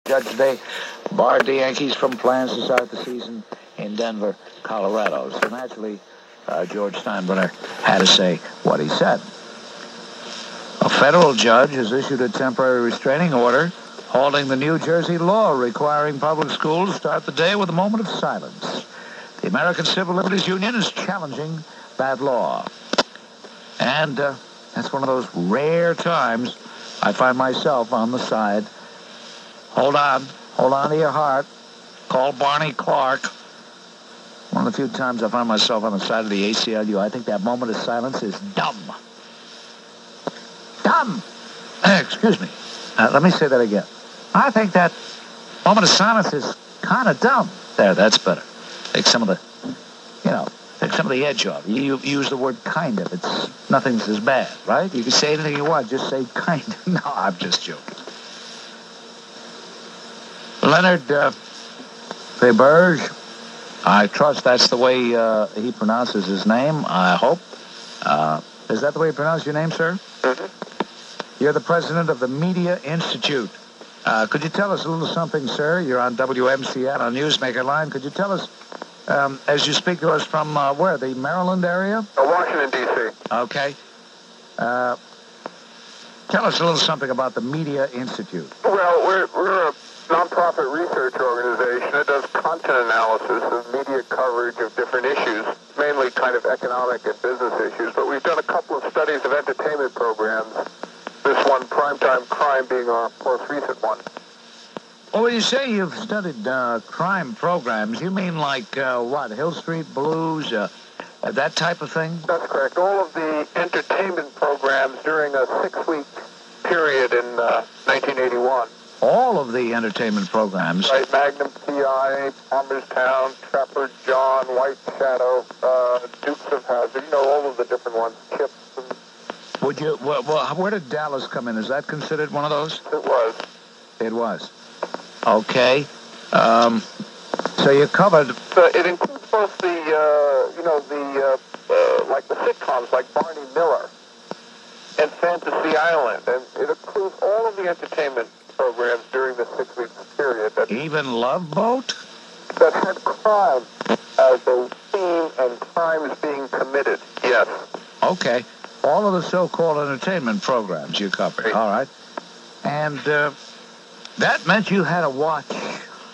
Judge today barred the Yankees from plans to start the season in Denver, Colorado. So naturally, George Steinbrenner had to say what he said. A federal judge has issued a temporary restraining order holding the New Jersey law requiring public schools to start the day with a moment of silence. The American Civil Liberties Union is challenging that law. And that's one of those rare times I find myself on the side. Hold on to your heart. Call Barney Clark. One of the few times I find myself on the side of the ACLU. I think that moment of silence is dumb. Dumb! Excuse me. Let me say that again. I think that moment of silence is kind of dumb. There, that's better. Take some of the, take some of the edge off. You use the word kind of. Nothing's as bad, right? You can say anything you want. Just say kind of. No, I'm just joking. Leonard Faberge, I trust that's the way he pronounces his name, I hope. Is that the way you pronounce your name, sir? Mm-hmm. You're the president of the Media Institute. Could you tell us a little something, sir? You're on WMCN on Newsmaker Line. Could you tell us, as you speak to us from where, the Maryland area? Washington, D.C. Okay. Tell us a little something about the Media Institute. Well, we're a nonprofit research organization that does content analysis of media coverage of different issues, mainly kind of economic and business issues. But we've done a couple of studies of entertainment programs, this one, Primetime Crime, being our most recent one. Well, when you say you've studied crime programs, you mean like what, Hill Street Blues, that type of thing? That's correct. All of the entertainment programs during a 6-week period in 1981. All of the entertainment programs. Right, Magnum P.I., Palmerstown, Trapper John, White Shadow, Dukes of Hazzard, all of the different ones, Chips. Would you, well, where did Dallas come in? Is that considered one of those? It was. It was. Okay. So you covered... It includes both the, like the sitcoms like Barney Miller and Fantasy Island, and it includes all of the entertainment programs during the 6-week period. Even Love Boat? That had crime as a theme and crimes being committed, yes. Okay. All of the so-called entertainment programs you covered. Right. All right. And that meant you had to watch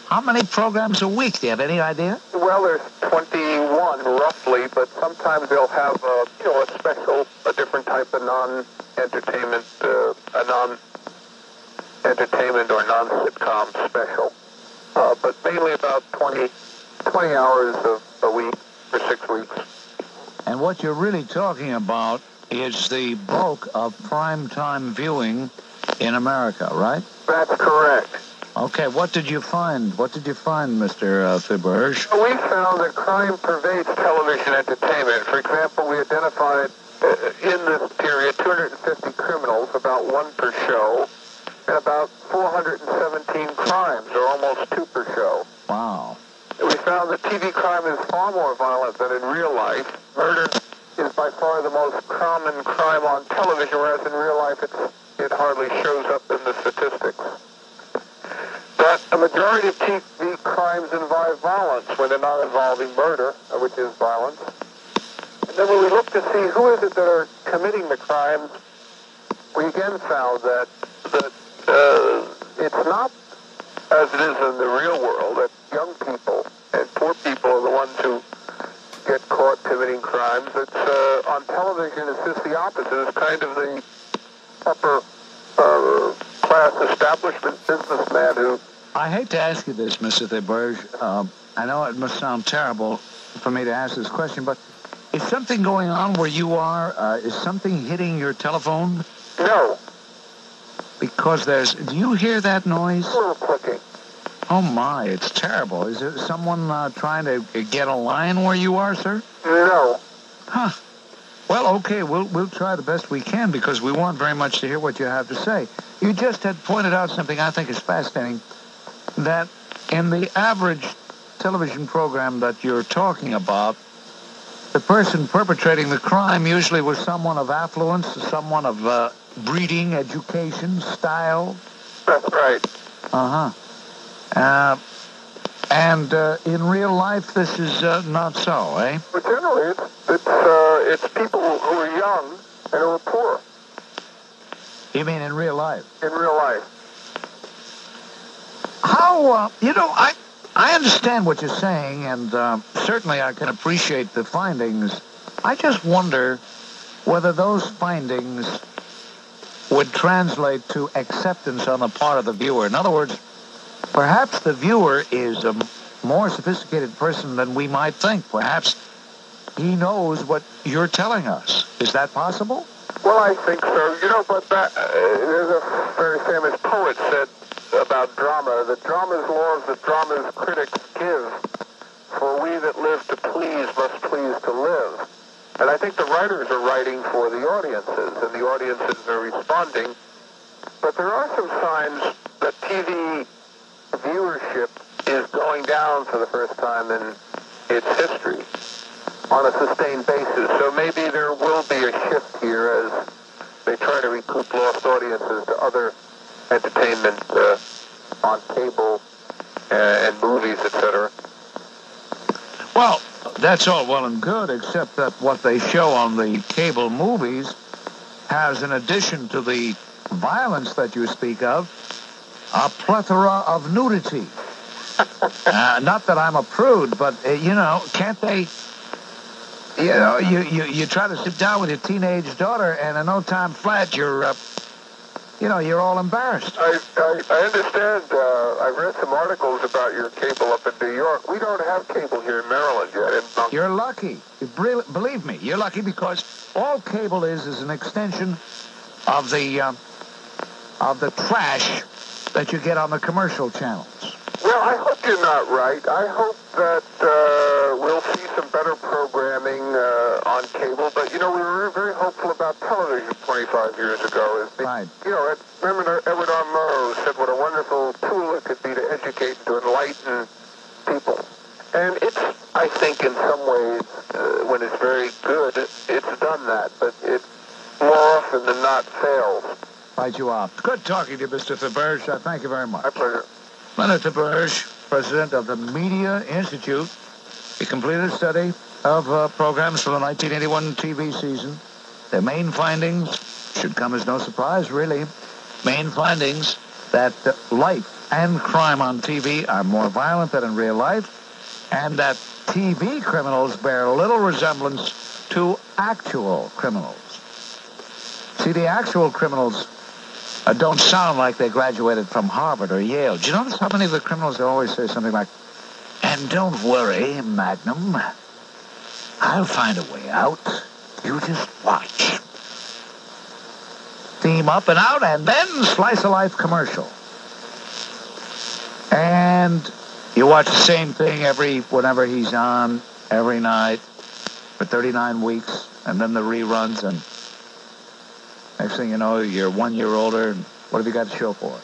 how many programs a week? Do you have any idea? Well, there's 21 roughly, but sometimes they'll have a different type of non-entertainment, entertainment or non-sitcom special, but mainly about 20 hours of a week for 6 weeks. And what you're really talking about is the bulk of primetime viewing in America, right? That's correct. Okay, what did you find? Mr. Faberge? We found that crime pervades television entertainment. For example, we identified in this period 250 criminals, about one per show, and about 417 crimes, or almost two per show. Wow. We found that TV crime is far more violent than in real life. Murder is by far the most common crime on television, whereas in real life it hardly shows up in the statistics. That a majority of TV crimes involve violence when they're not involving murder, which is violence. And then when we look to see who is it that are committing the crimes, we again found that it's not as it is in the real world, that young people and poor people are the ones who get caught committing crimes. It's on television, it's just the opposite. It's kind of the upper class establishment businessman who... I hate to ask you this, Mr. Faberge. I know it must sound terrible for me to ask this question, but is something going on where you are? Is something hitting your telephone? No. Because do you hear that noise? A little clicking. Oh my, it's terrible. Is there someone trying to get a line where you are, sir? No. Huh. Well, okay, we'll try the best we can because we want very much to hear what you have to say. You just had pointed out something I think is fascinating, that in the average television program that you're talking about, the person perpetrating the crime usually was someone of affluence, someone of breeding, education, style. That's right. Uh-huh. And in real life, this is not so, eh? But generally, it's people who are young and who are poor. You mean in real life? In real life. How, I understand what you're saying, and certainly I can appreciate the findings. I just wonder whether those findings would translate to acceptance on the part of the viewer. In other words, perhaps the viewer is a more sophisticated person than we might think. Perhaps he knows what you're telling us. Is that possible? Well, I think so. But there's a very famous poet said about drama, that drama's laws that drama's critics give, for we that live to please must please to live. And I think the writers are writing for the audiences, and the audiences are responding. But there are some signs that TV viewership is going down for the first time in its history on a sustained basis. So maybe there will be a shift here as they try to recoup lost audiences to other entertainment on cable and movies, etc. Well, that's all well and good, except that what they show on the cable movies has, in addition to the violence that you speak of, a plethora of nudity. Not that I'm a prude, but, can't they... You try to sit down with your teenage daughter, and in no time flat, you're all embarrassed. I understand. I've read some articles about your cable up in New York. We don't have cable here in Maryland yet. You're lucky. Believe me, you're lucky, because all cable is an extension of the trash that you get on the commercial channels. Well, I hope you're not right. I hope that we'll see some better programming on cable. But, we were very hopeful about television 25 years ago. Right. Remember Edward R. Murrow said what a wonderful tool it could be to educate and to enlighten people. And it's, I think, in some ways, when it's very good, it's done that. But it more often than not fails. Right you off. Good talking to you, Mr. Theberge. Thank you very much. My pleasure. Leonard Theberge, president of the Media Institute. He completed a study of programs for the 1981 TV season. Their main findings should come as no surprise, really. Main findings that life and crime on TV are more violent than in real life, and that TV criminals bear little resemblance to actual criminals. See, the actual criminals don't sound like they graduated from Harvard or Yale. Do you notice how many of the criminals always say something like, "And don't worry, Magnum. I'll find a way out. You just watch." Theme up and out, and then slice of life commercial. And you watch the same thing whenever he's on, every night, for 39 weeks, and then the reruns, and next thing you know, you're 1 year older, and what have you got to show for it?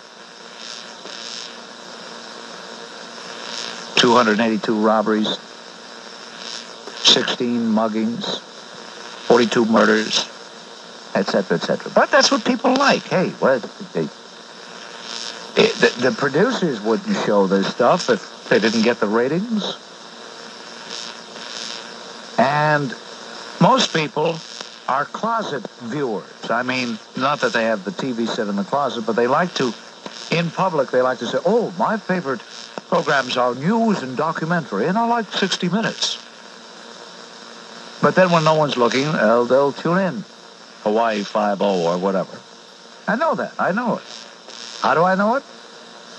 282 robberies, 16 muggings, 42 murders, etc., etc. But that's what people like. Hey, the producers wouldn't show this stuff if they didn't get the ratings. And most people are closet viewers. I mean, not that they have the TV set in the closet, but they like to, in public, they like to say, "Oh, my favorite programs are news and documentary, and I like 60 Minutes. But then when no one's looking, they'll tune in. Hawaii 5-0 or whatever. I know that. I know it. How do I know it?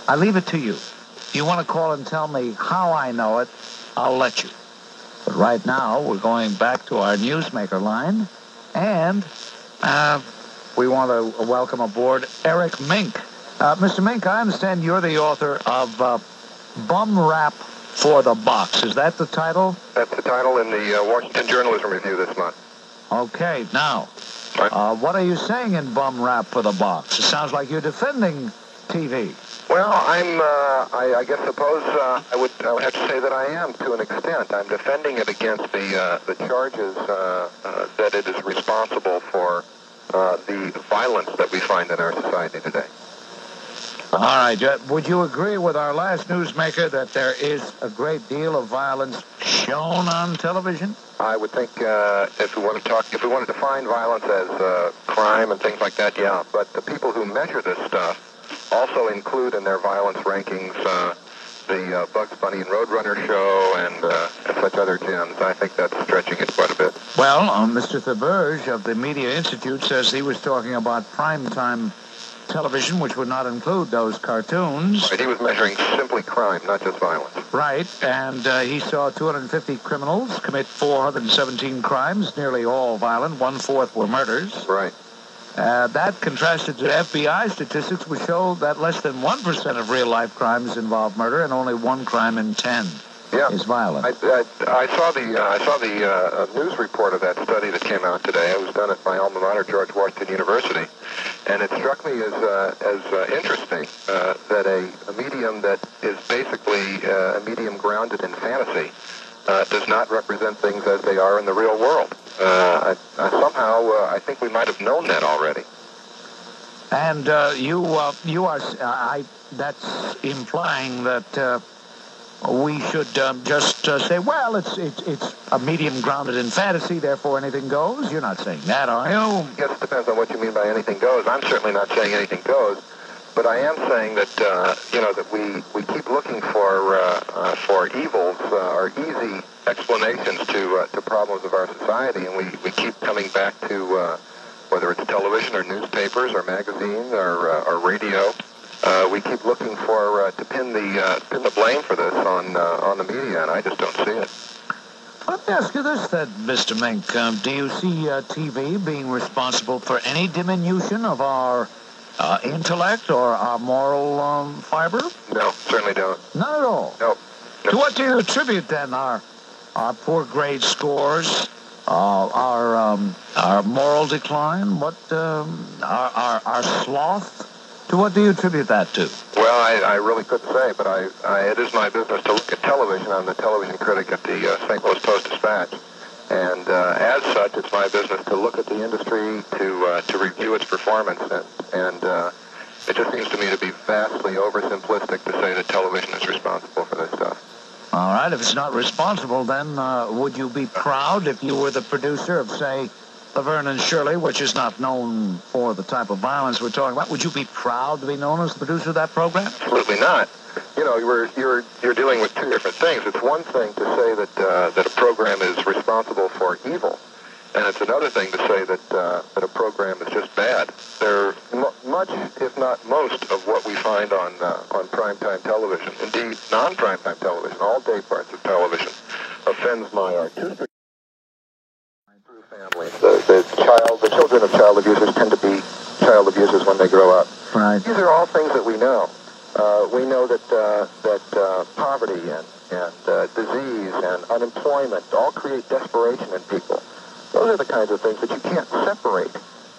I leave it to you. If you want to call and tell me how I know it, I'll let you. But right now, we're going back to our newsmaker line, and we want to welcome aboard Eric Mink. Mr. Mink, I understand you're the author of Bum Rap for the Box. Is that the title? That's the title in the Washington Journalism Review this month. Okay, now, Right. what are you saying in Bum Rap for the Box? It sounds like you're defending TV. Well, I guess suppose I would have to say that I am to an extent. I'm defending it against the charges that it is responsible for the violence that we find in our society today. All right. Would you agree with our last newsmaker that there is a great deal of violence shown on television? I would think if we want to define violence as crime and things like that, yeah. But the people who measure this stuff also include in their violence rankings the Bugs Bunny and Roadrunner show and such other gems. I think that's stretching it quite a bit. Well, Mr. Thaberge of the Media Institute says he was talking about primetime television, which would not include those cartoons. Right, he was measuring simply crime, not just violence. Right, and he saw 250 criminals commit 417 crimes, nearly all violent, 1/4 were murders. Right. That contrasted to FBI statistics, which show that less than 1% of real-life crimes involve murder, and only 1 crime in 10 is violent. I saw the news report of that study that came out today. It was done at my alma mater, George Washington University, and it struck me as interesting that a medium that is basically a medium grounded in fantasy does not represent things as they are in the real world. I think we might have known that already. And you are. That's implying that we should just say, well, it's a medium grounded in fantasy, therefore anything goes. You're not saying that, are you? Yes, it depends on what you mean by anything goes. I'm certainly not saying anything goes, but I am saying that that we keep looking for evils or easy explanations to problems of our society, and we keep coming back to whether it's television or newspapers or magazines or radio. We keep looking for to pin the blame for this on the media, and I just don't see it. Let me ask you this, then, Mr. Mink. Do you see TV being responsible for any diminution of our intellect or our moral fiber? No, certainly don't. Not at all. No. To what do you attribute then our poor grade scores, our moral decline, our sloth? To what do you attribute that to? Well, I really couldn't say, but it is my business to look at television. I'm the television critic at the St. Louis Post-Dispatch, and as such, it's my business to look at the industry, to review its performance, and it just seems to me to be vastly oversimplistic to say that television is responsible for this stuff. All right, if it's not responsible, then would you be proud if you were the producer of, say, Laverne and Shirley, which is not known for the type of violence we're talking about? Would you be proud to be known as the producer of that program? Absolutely not. You know, you're dealing with two different things. It's one thing to say that a program is responsible for evil, and it's another thing to say that a program is just bad. Much, if not most, of what we find on primetime television, indeed non-primetime television, all day parts of television, offends my artistic families. The children of child abusers tend to be child abusers when they grow up. Right. These are all things that we know. We know that poverty and disease and unemployment all create desperation in people. Those are the kinds of things that you can't separate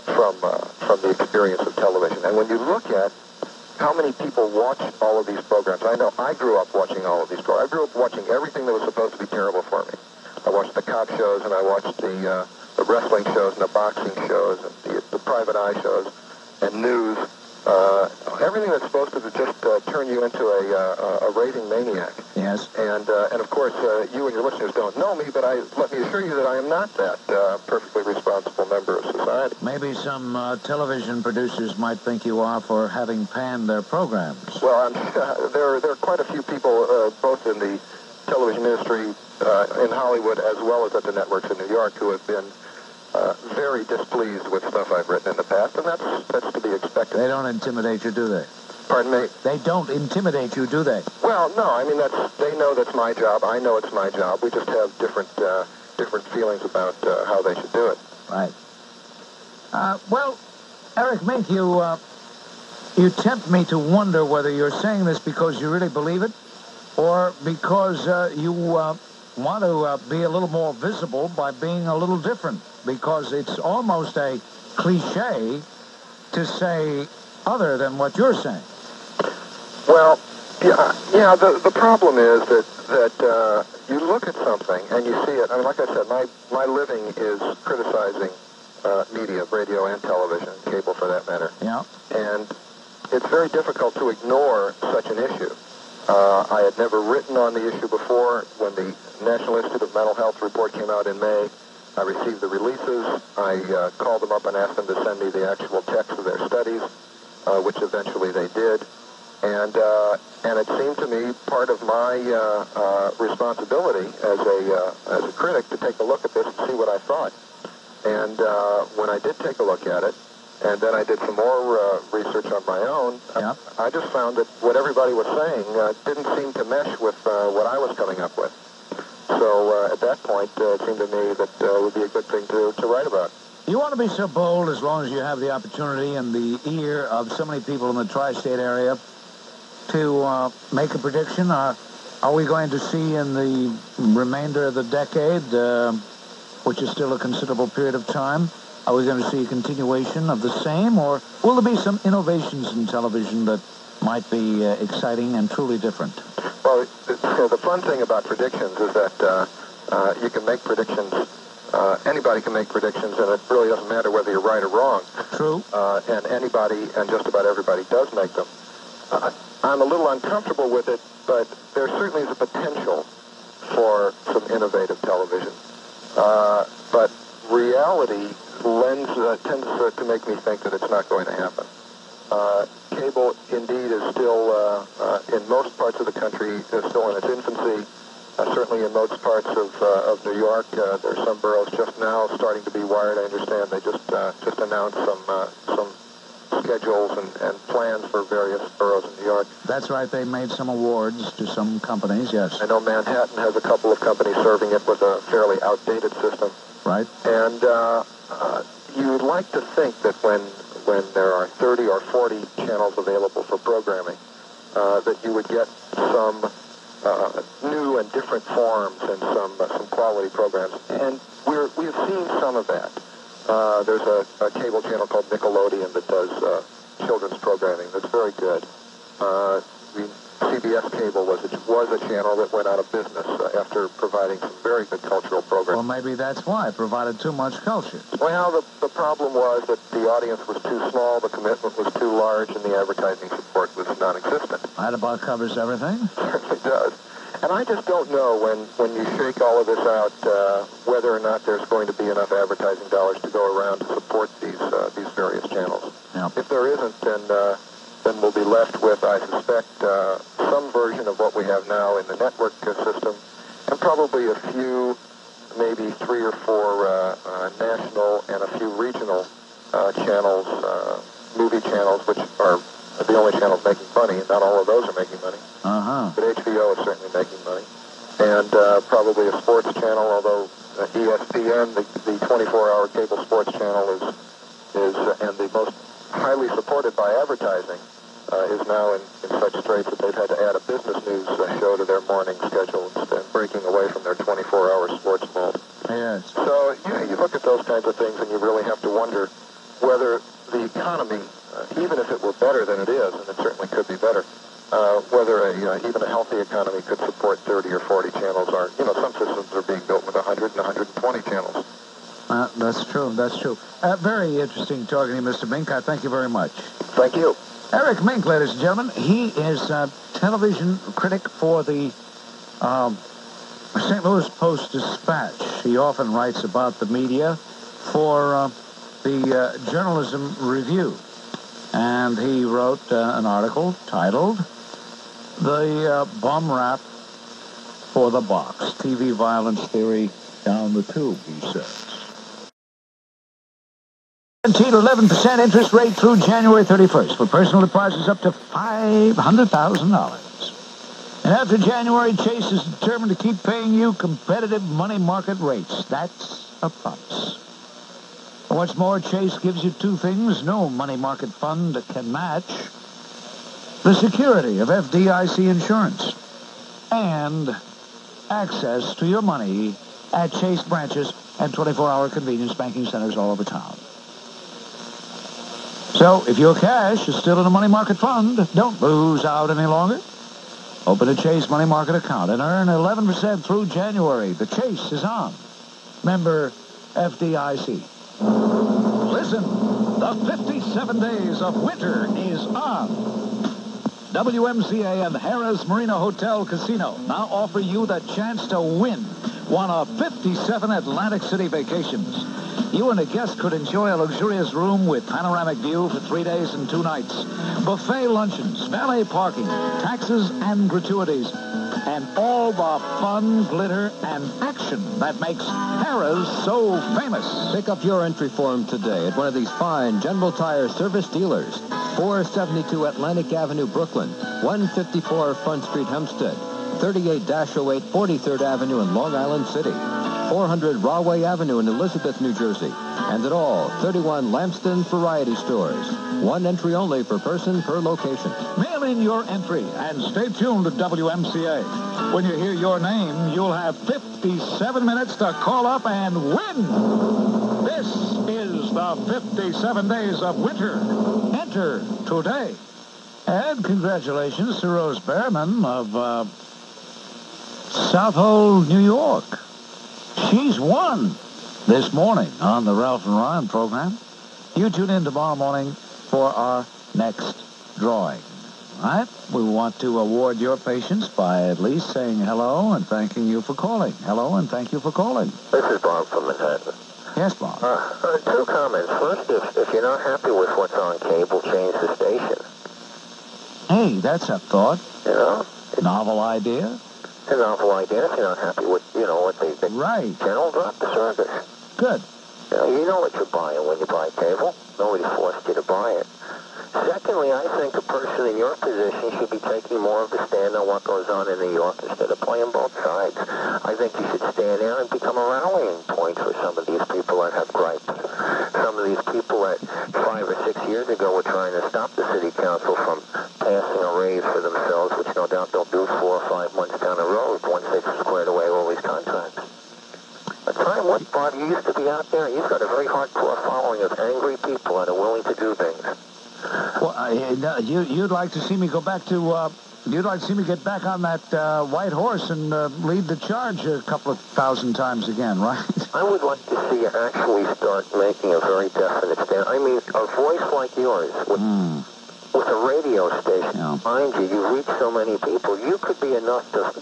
from the experience of television. And when you look at how many people watch all of these programs, I know I grew up watching all of these programs. I grew up watching everything that was supposed to be terrible for me. I watched the cop shows, and I watched the wrestling shows and the boxing shows and the private eye shows and news. Everything that's supposed to just turn you into a raving maniac. Yes. And of course, you and your listeners don't know me, but let me assure you that I am not that perfectly responsible member of society. Maybe some television producers might think you are for having panned their programs. Well, there are quite a few people, both in the television industry in Hollywood as well as at the networks in New York, who have been very displeased with stuff I've written in the past, and that's to be expected. They don't intimidate you, do they? Pardon me? They don't intimidate you, do they? Well, no. I mean, they know that's my job. I know it's my job. We just have different feelings about how they should do it. Right. Well, Eric Mink, you tempt me to wonder whether you're saying this because you really believe it, or because you want to be a little more visible by being a little different, because it's almost a cliche to say other than what you're saying. Well, yeah. The problem is that you look at something and you see it. I mean, like I said, my living is criticizing media, radio and television, cable for that matter. Yeah. And it's very difficult to ignore such an issue. I had never written on the issue before. When the National Institute of Mental Health report came out in May, I received the releases. I called them up and asked them to send me the actual text of their studies, which eventually they did. And it seemed to me part of my responsibility as a critic to take a look at this and see what I thought. And when I did take a look at it, and then I did some more research on my own, Yeah. I just found that what everybody was saying didn't seem to mesh with what I was coming up with. So at that point, it seemed to me that it would be a good thing to write about. You want to be so bold as long as you have the opportunity and the ear of so many people in the tri-state area to make a prediction? Are we going to see in the remainder of the decade, which is still a considerable period of time, are we going to see a continuation of the same, or will there be some innovations in television that might be exciting and truly different? Well, the fun thing about predictions is that you can make predictions. Anybody can make predictions, and it really doesn't matter whether you're right or wrong. True. And anybody and just about everybody does make them. I'm a little uncomfortable with it, but there certainly is a potential for some innovative television. But reality tends to make me think that it's not going to happen. Cable, indeed, is still, in most parts of the country, is still in its infancy. Certainly in most parts of New York, there are some boroughs just now starting to be wired. I understand they just announced some schedules and plans for various boroughs in New York. That's right. They made some awards to some companies, yes. I know Manhattan has a couple of companies serving it with a fairly outdated system. Right. And you would like to think that when there are 30 or 40 channels available for programming, that you would get some new and different forms and some quality programs. And we've seen some of that. There's a cable channel called Nickelodeon that does children's programming that's very good. CBS Cable was a channel that went out of business after providing some very good cultural Well, programming. maybe that's why it provided too much culture. Well, the problem was that the audience was too small, the commitment was too large, and the advertising support was non-existent. That about covers everything. Certainly does. And I just don't know when you shake all of this out whether or not there's going to be enough advertising dollars to go around to support these various channels. Yeah. If there isn't, then we'll be left with, I suspect, some version of what we have now in the network system, and probably a few, maybe 3 or 4 national and a few regional channels, movie channels, which are the only channels making money, and not all of those are making money. Uh-huh. But HBO is certainly making money. And probably a sports channel, although ESPN, the 24-hour cable sports channel, is and the most highly supported by advertising, is now in such straits that they've had to add a business news show to their morning schedule instead, breaking away from their 24-hour sports mold. Yes. So, you look at those kinds of things and you really have to wonder whether the economy, even if it were better than it is, and it certainly could be better, whether even a healthy economy could support 30 or 40 channels. Or, some systems are being built with 100 and 120 channels. That's true. That's true. Very interesting talking to you, Mr. Mink. I thank you very much. Thank you. Eric Mink, ladies and gentlemen. He is a television critic for the St. Louis Post-Dispatch. He often writes about the media for the Journalism Review. And he wrote an article titled The Bum Rap for the Box, TV Violence Theory Down the Tube, he says. Guaranteed 11% interest rate through January 31st for personal deposits up to $500,000. And after January, Chase is determined to keep paying you competitive money market rates. That's a promise. What's more, Chase gives you 2 things no money market fund can match: the security of FDIC insurance and access to your money at Chase branches and 24-hour convenience banking centers all over town. So, if your cash is still in a money market fund, don't lose out any longer. Open a Chase money market account and earn 11% through January. The Chase is on. Member FDIC. Listen. The 57 days of winter is on. WMCA and Harrah's Marina Hotel Casino now offer you the chance to win one of 57 Atlantic City vacations. You and a guest could enjoy a luxurious room with panoramic view for 3 days and 2 nights. Buffet luncheons, valet parking, taxes and gratuities, and all the fun, glitter, and action that makes Harrah's so famous. Pick up your entry form today at one of these fine General Tire service dealers. 472 Atlantic Avenue, Brooklyn. 154 Front Street, Hempstead. 38-08 43rd Avenue in Long Island City. 400 Rahway Avenue in Elizabeth, New Jersey. And at all 31 Lamston variety stores. One entry only per person per location. Mail in your entry and stay tuned to WMCA. When you hear your name, you'll have 57 minutes to call up and win. This is the 57 days of winter. Enter today. And congratulations to Rose Behrman of Southold, New York. She's won this morning on the Ralph and Ryan program. You tune in tomorrow morning for our next drawing. All right? We want to award your patience by at least saying hello and thanking you for calling. Hello and thank you for calling. This is Bob from Manhattan. Yes, Bob. 2 comments. First, if you're not happy with what's on cable, change the station. Hey, that's a thought. You know? Novel idea. It's a novel idea. If you're not happy with, what they Right. channel, drop the service. Good. You know what you're buying when you buy cable. Nobody forced you to buy it. Secondly, I think a person in your position should be taking more of a stand on what goes on in New York instead of playing both sides. I think you should stand there and become a rallying point for some of these people that have gripes. Some of these people that 5 or 6 years ago were trying to stop the city council from passing a raise for themselves, which no doubt they'll do 4 or 5 months down the road once they've squared away all these contracts. But time what, Bob? You used to be out there. You've got a very hardcore following of angry people that are willing to do things. Well, you'd like to see me go back to, you'd like to see me get back on that white horse and lead the charge a couple of thousand times again, right? I would like to see you actually start making a very definite stand. I mean, a voice like yours, with a radio station behind you, you reach so many people, you could be enough to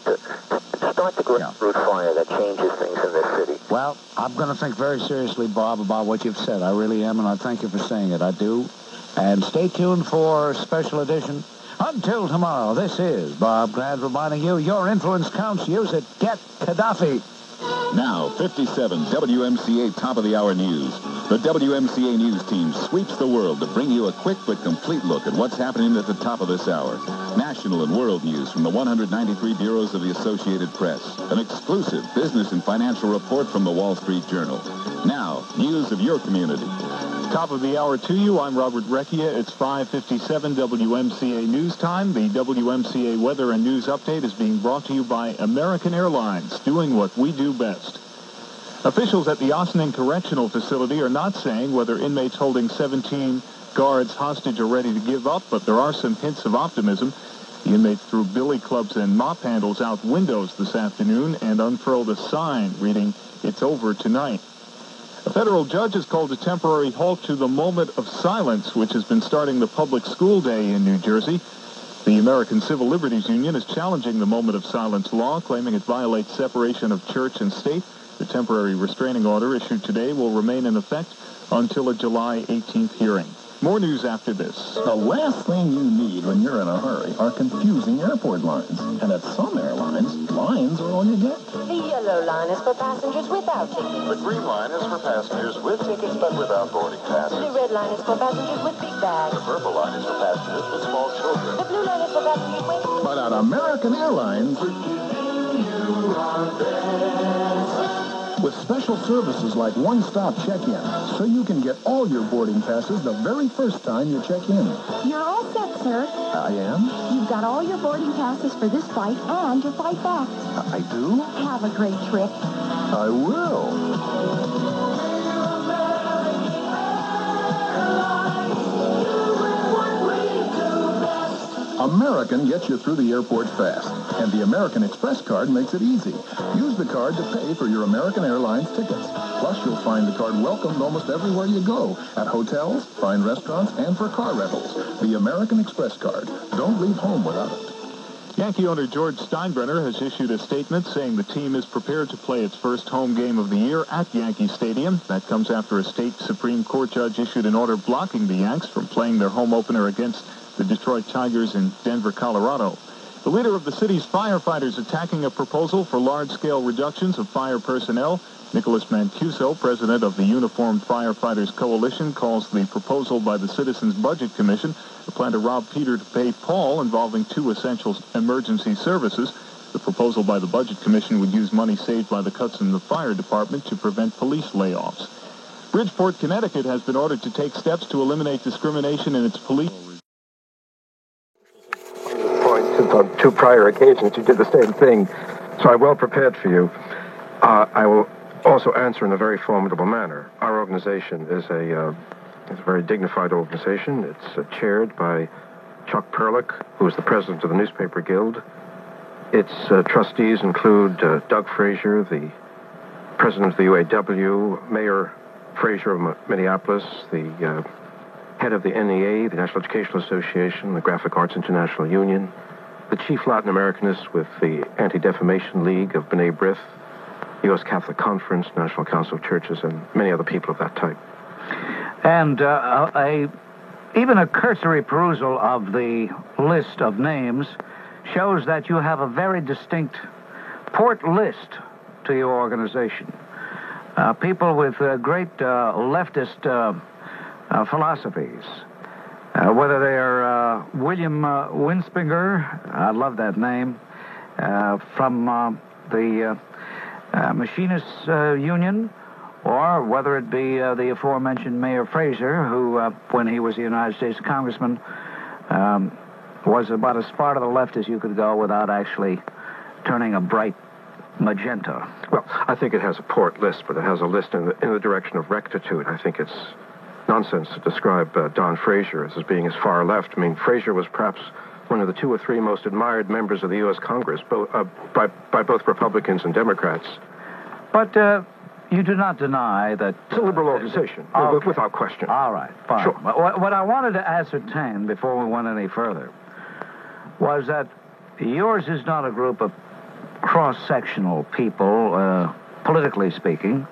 start the grassroots fire that changes things in this city. Well, I'm going to think very seriously, Bob, about what you've said. I really am, and I thank you for saying it. I do. And stay tuned for special edition. Until tomorrow, this is Bob Grant reminding you, your influence counts. Use it. Get Gaddafi. Now, 57 WMCA top-of-the-hour news. The WMCA news team sweeps the world to bring you a quick but complete look at what's happening at the top of this hour. National and world news from the 193 bureaus of the Associated Press. An exclusive business and financial report from the Wall Street Journal. Now, news of your community. Top of the hour to you. I'm Robert Recchia. It's 5:57 WMCA News Time. The WMCA Weather and News Update is being brought to you by American Airlines, doing what we do best. Officials at the Ossining Correctional Facility are not saying whether inmates holding 17 guards hostage are ready to give up, but there are some hints of optimism. The inmates threw billy clubs and mop handles out windows this afternoon and unfurled a sign reading, "It's over tonight." A federal judge has called a temporary halt to the moment of silence, which has been starting the public school day in New Jersey. The American Civil Liberties Union is challenging the moment of silence law, claiming it violates separation of church and state. The temporary restraining order issued today will remain in effect until a July 18th hearing. More news after this. The last thing you need when you're in a hurry are confusing airport lines. And at some airlines, lines are all you get. The yellow line is for passengers without tickets. The green line is for passengers with tickets but without boarding passes. The red line is for passengers with big bags. The purple line is for passengers with small children. The blue line is for passengers with... But at American Airlines, with special services like one-stop check-in, so you can get all your boarding passes the very first time you check in. You're all set, sir. I am? You've got all your boarding passes for this flight and your flight back. I do? Have a great trip. I will. American gets you through the airport fast. And And the American Express card makes it easy. Use the card to pay for your American Airlines tickets. Plus, you'll find the card welcomed almost everywhere you go. At hotels, fine restaurants, and for car rentals. The American Express card. Don't leave home without it. Yankee owner George Steinbrenner has issued a statement saying the team is prepared to play its first home game of the year at Yankee Stadium. That comes after a state Supreme Court judge issued an order blocking the Yanks from playing their home opener against the Detroit Tigers in Denver, Colorado. The leader of the city's firefighters attacking a proposal for large-scale reductions of fire personnel. Nicholas Mancuso, president of the Uniformed Firefighters Coalition, calls the proposal by the Citizens Budget Commission a plan to rob Peter to pay Paul involving two essential emergency services. The proposal by the Budget Commission would use money saved by the cuts in the fire department to prevent police layoffs. Bridgeport, Connecticut has been ordered to take steps to eliminate discrimination in its police. Since on two prior occasions you did the same thing, so I'm well prepared for you. I will also answer in a very formidable manner. Our organization is a very dignified organization. It's chaired by Chuck Perlich, who is the president of the Newspaper Guild. Its trustees include Doug Frazier, the president of the UAW, Mayor Frazier of Minneapolis, the head of the NEA, the National Educational Association, the Graphic Arts International Union, the chief Latin Americanist with the Anti-Defamation League of B'nai B'rith, U.S. Catholic Conference, National Council of Churches, and many other people of that type. And even a cursory perusal of the list of names shows that you have a very distinct port list to your organization. People with great leftist philosophies. Whether they're William Winspinger, I love that name, from the Machinists Union, or whether it be the aforementioned Mayor Frazier, who, when he was a United States Congressman, was about as far to the left as you could go without actually turning a bright magenta. Well, I think it has a port list, but it has a list in the direction of rectitude. I think it's nonsense to describe Don Frazier as being as far left. I mean, Frazier was perhaps one of the two or three most admired members of the U.S. Congress, by both Republicans and Democrats. But you do not deny that... It's a liberal organization, without question. All right, fine. Sure. What I wanted to ascertain before we went any further was that yours is not a group of cross-sectional people, politically speaking,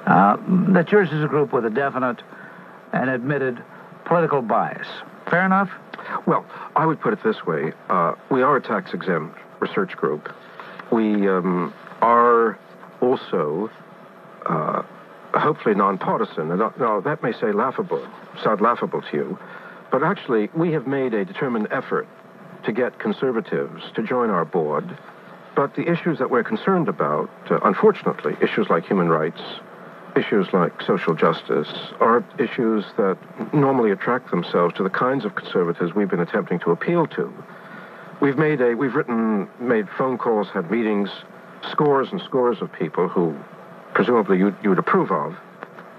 that yours is a group with a definite and admitted political bias. Fair enough? Well, I would put it this way. We are a tax-exempt research group. We are also hopefully nonpartisan. Now, that may sound laughable to you, but actually we have made a determined effort to get conservatives to join our board. But the issues that we're concerned about, unfortunately, issues like human rights, issues like social justice, are issues that normally attract themselves to the kinds of conservatives we've been attempting to appeal to. We've made phone calls, had meetings, scores and scores of people who presumably you would approve of,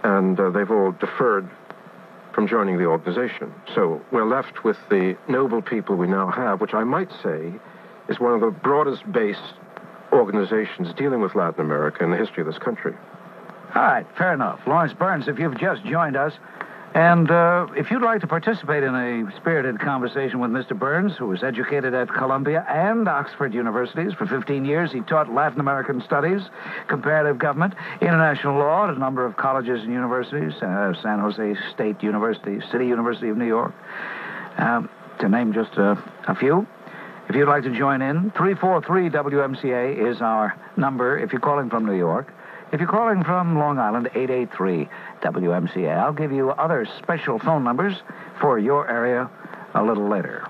and they've all deferred from joining the organization. So we're left with the noble people we now have, which I might say is one of the broadest based organizations dealing with Latin America in the history of this country. All right, fair enough. Lawrence Burns, if you've just joined us, and if you'd like to participate in a spirited conversation with Mr. Burns, who was educated at Columbia and Oxford universities for 15 years, he taught Latin American studies, comparative government, international law at a number of colleges and universities, San Jose State University, City University of New York, to name just a few. If you'd like to join in, 343-WMCA is our number if you're calling from New York. If you're calling from Long Island, 883-WMCA. I'll give you other special phone numbers for your area a little later.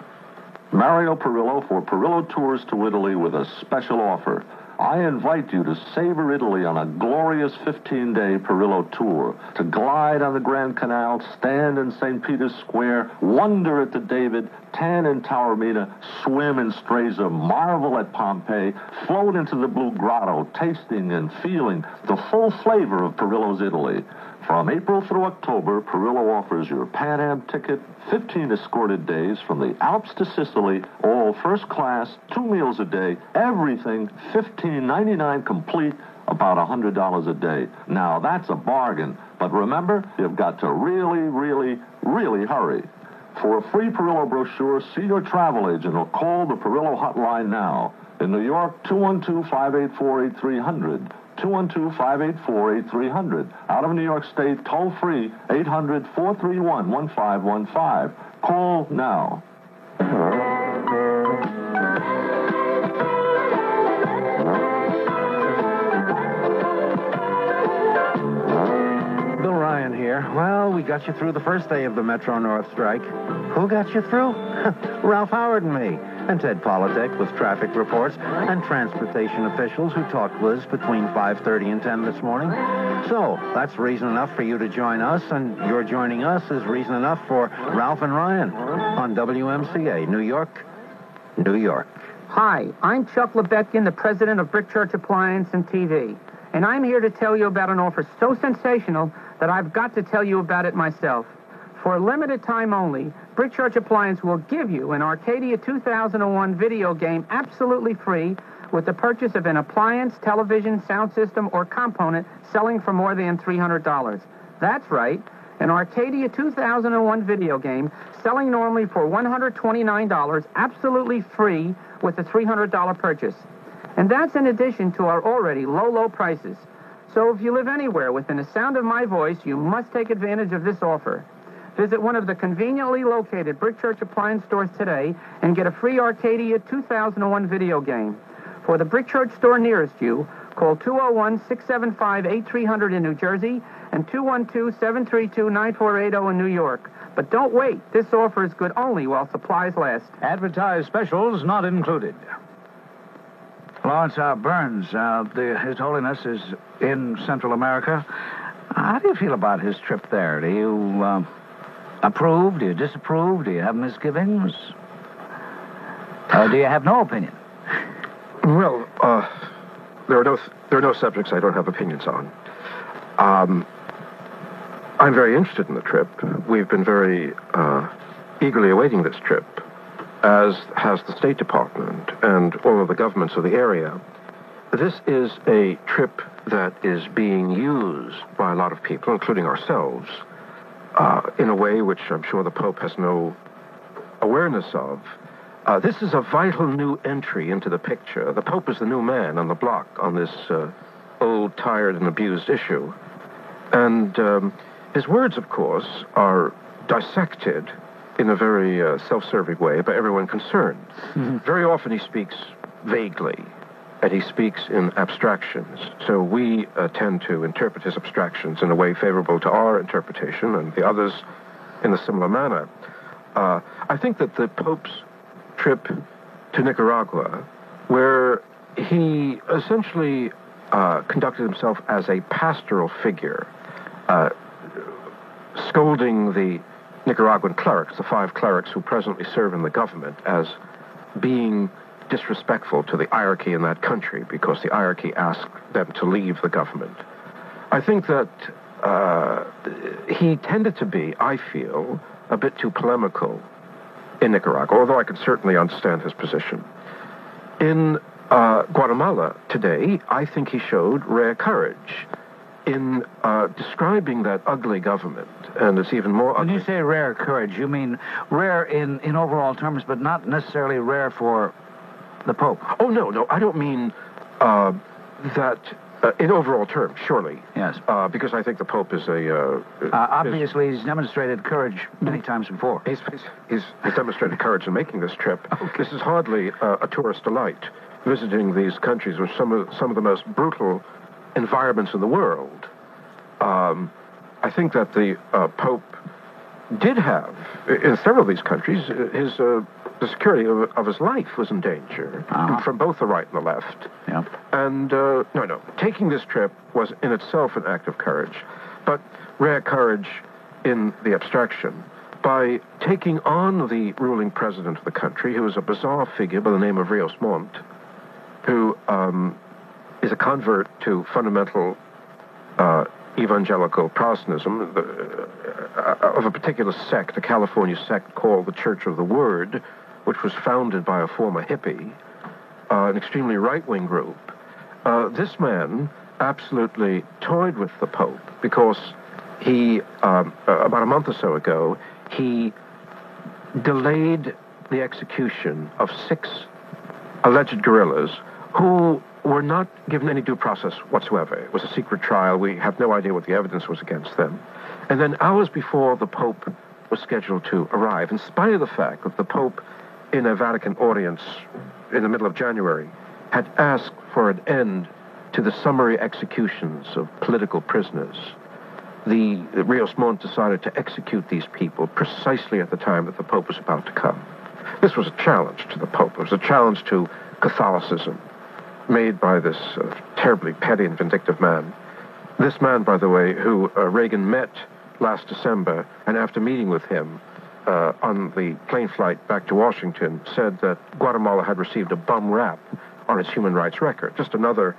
Mario Perillo for Perillo Tours to Italy with a special offer. I invite you to savor Italy on a glorious 15-day Perillo tour. To glide on the Grand Canal, stand in St. Peter's Square, wonder at the David, tan in Taormina, swim in Stresa, marvel at Pompeii, float into the Blue Grotto, tasting and feeling the full flavor of Perillo's Italy. From April through October, Perillo offers your Pan Am ticket, 15 escorted days from the Alps to Sicily, all first class, 2 meals a day, everything $15.99 complete, about $100 a day. Now, that's a bargain. But remember, you've got to really, really, really hurry. For a free Perillo brochure, see your travel agent or call the Perillo hotline now. In New York, 212-584-8300. 212-584-8300. Out of New York State, toll-free, 800-431-1515. Call now. Bill Ryan here. Well, we got you through the first day of the Metro-North strike. Who got you through? Ralph Howard and me. And Ted Politek with traffic reports and transportation officials who talked with us between 5:30 and 10 this morning. So, that's reason enough for you to join us, and your joining us is reason enough for Ralph and Ryan on WMCA, New York, New York. Hi, I'm Chuck Lebetkin, the president of Brick Church Appliance and TV, and I'm here to tell you about an offer so sensational that I've got to tell you about it myself. For a limited time only, Brick Church Appliance will give you an Arcadia 2001 video game absolutely free with the purchase of an appliance, television, sound system, or component selling for more than $300. That's right, an Arcadia 2001 video game selling normally for $129, absolutely free with a $300 purchase. And that's in addition to our already low prices. So if you live anywhere within the sound of my voice, you must take advantage of this offer. Visit one of the conveniently located Brick Church Appliance stores today and get a free Arcadia 2001 video game. For the Brick Church store nearest you, call 201-675-8300 in New Jersey and 212-732-9480 in New York. But don't wait. This offer is good only while supplies last. Advertised specials not included. Lawrence Burns, His Holiness is in Central America. How do you feel about his trip there? Do you approve? Do you disapprove? Do you have misgivings? Or do you have no opinion? Well, there are no subjects I don't have opinions on. I'm very interested in the trip. We've been very eagerly awaiting this trip, as has the State Department and all of the governments of the area. This is a trip that is being used by a lot of people, including ourselves, in a way which I'm sure the Pope has no awareness of. This is a vital new entry into the picture. The Pope is the new man on the block on this old, tired, and abused issue. And his words, of course, are dissected in a very self-serving way by everyone concerned. Mm-hmm. Very often he speaks vaguely, and he speaks in abstractions. So we tend to interpret his abstractions in a way favorable to our interpretation, and the others in a similar manner. I think that the Pope's trip to Nicaragua, where he essentially conducted himself as a pastoral figure, scolding the Nicaraguan clerics, the 5 clerics who presently serve in the government, as being disrespectful to the hierarchy in that country because the hierarchy asked them to leave the government. I think that he tended to be, I feel, a bit too polemical in Nicaragua, although I can certainly understand his position. In Guatemala today, I think he showed rare courage in describing that ugly government, and it's even more ugly. When you say rare courage, you mean rare in overall terms, but not necessarily rare for the Pope. Oh, no, I don't mean that in overall terms, surely. Yes. Because I think the Pope is a... obviously, he's demonstrated courage many times before. He's demonstrated courage in making this trip. Okay. This is hardly a tourist delight, visiting these countries with some of the most brutal environments in the world. I think that the Pope did have, in several of these countries, the security of his life was in danger, from both the right and the left. Yeah. And, no, taking this trip was in itself an act of courage, but rare courage in the abstraction. By taking on the ruling president of the country, who is a bizarre figure by the name of Rios Montt, who is a convert to fundamental evangelical Protestantism, of a particular sect, a California sect called the Church of the Word, which was founded by a former hippie, an extremely right-wing group. This man absolutely toyed with the Pope because he, about a month or so ago, he delayed the execution of 6 alleged guerrillas who were not given any due process whatsoever. It was a secret trial. We have no idea what the evidence was against them. And then hours before the Pope was scheduled to arrive, in spite of the fact that the Pope, in a Vatican audience in the middle of January, had asked for an end to the summary executions of political prisoners, the Rios Montt decided to execute these people precisely at the time that the Pope was about to come. This was a challenge to the Pope. It was a challenge to Catholicism made by this terribly petty and vindictive man. This man, by the way, who Reagan met last December, and after meeting with him on the plane flight back to Washington, said that Guatemala had received a bum rap on its human rights record. Just another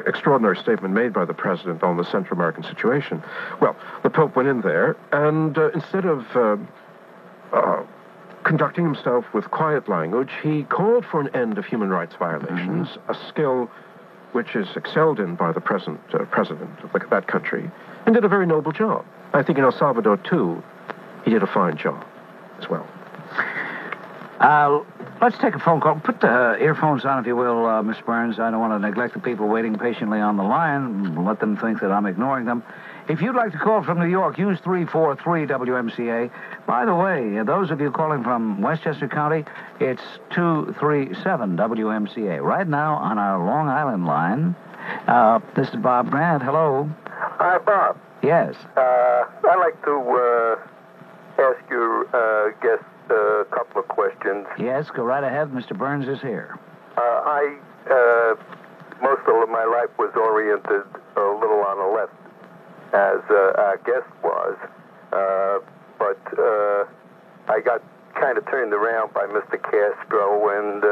extraordinary statement made by the president on the Central American situation. Well, the Pope went in there, and instead of conducting himself with quiet language, he called for an end of human rights violations, a skill which is excelled in by the present president of that country, and did a very noble job. I think in El Salvador, too, he did a fine job as well. Let's take a phone call. Put the earphones on, if you will, Miss Burns. I don't want to neglect the people waiting patiently on the line, let them think that I'm ignoring them. If you'd like to call from New York, use 343 WMCA. By the way, those of you calling from Westchester County, it's 237 WMCA. Right now on our Long Island line, this is Bob Grant. Hello. Hi, Bob. Yes. I'd like to ask your guest a couple of questions. Yes, go right ahead. Mr. Burns is here. Most of my life was oriented a little on the left, as our guest was, but I got kind of turned around by Mr. Castro and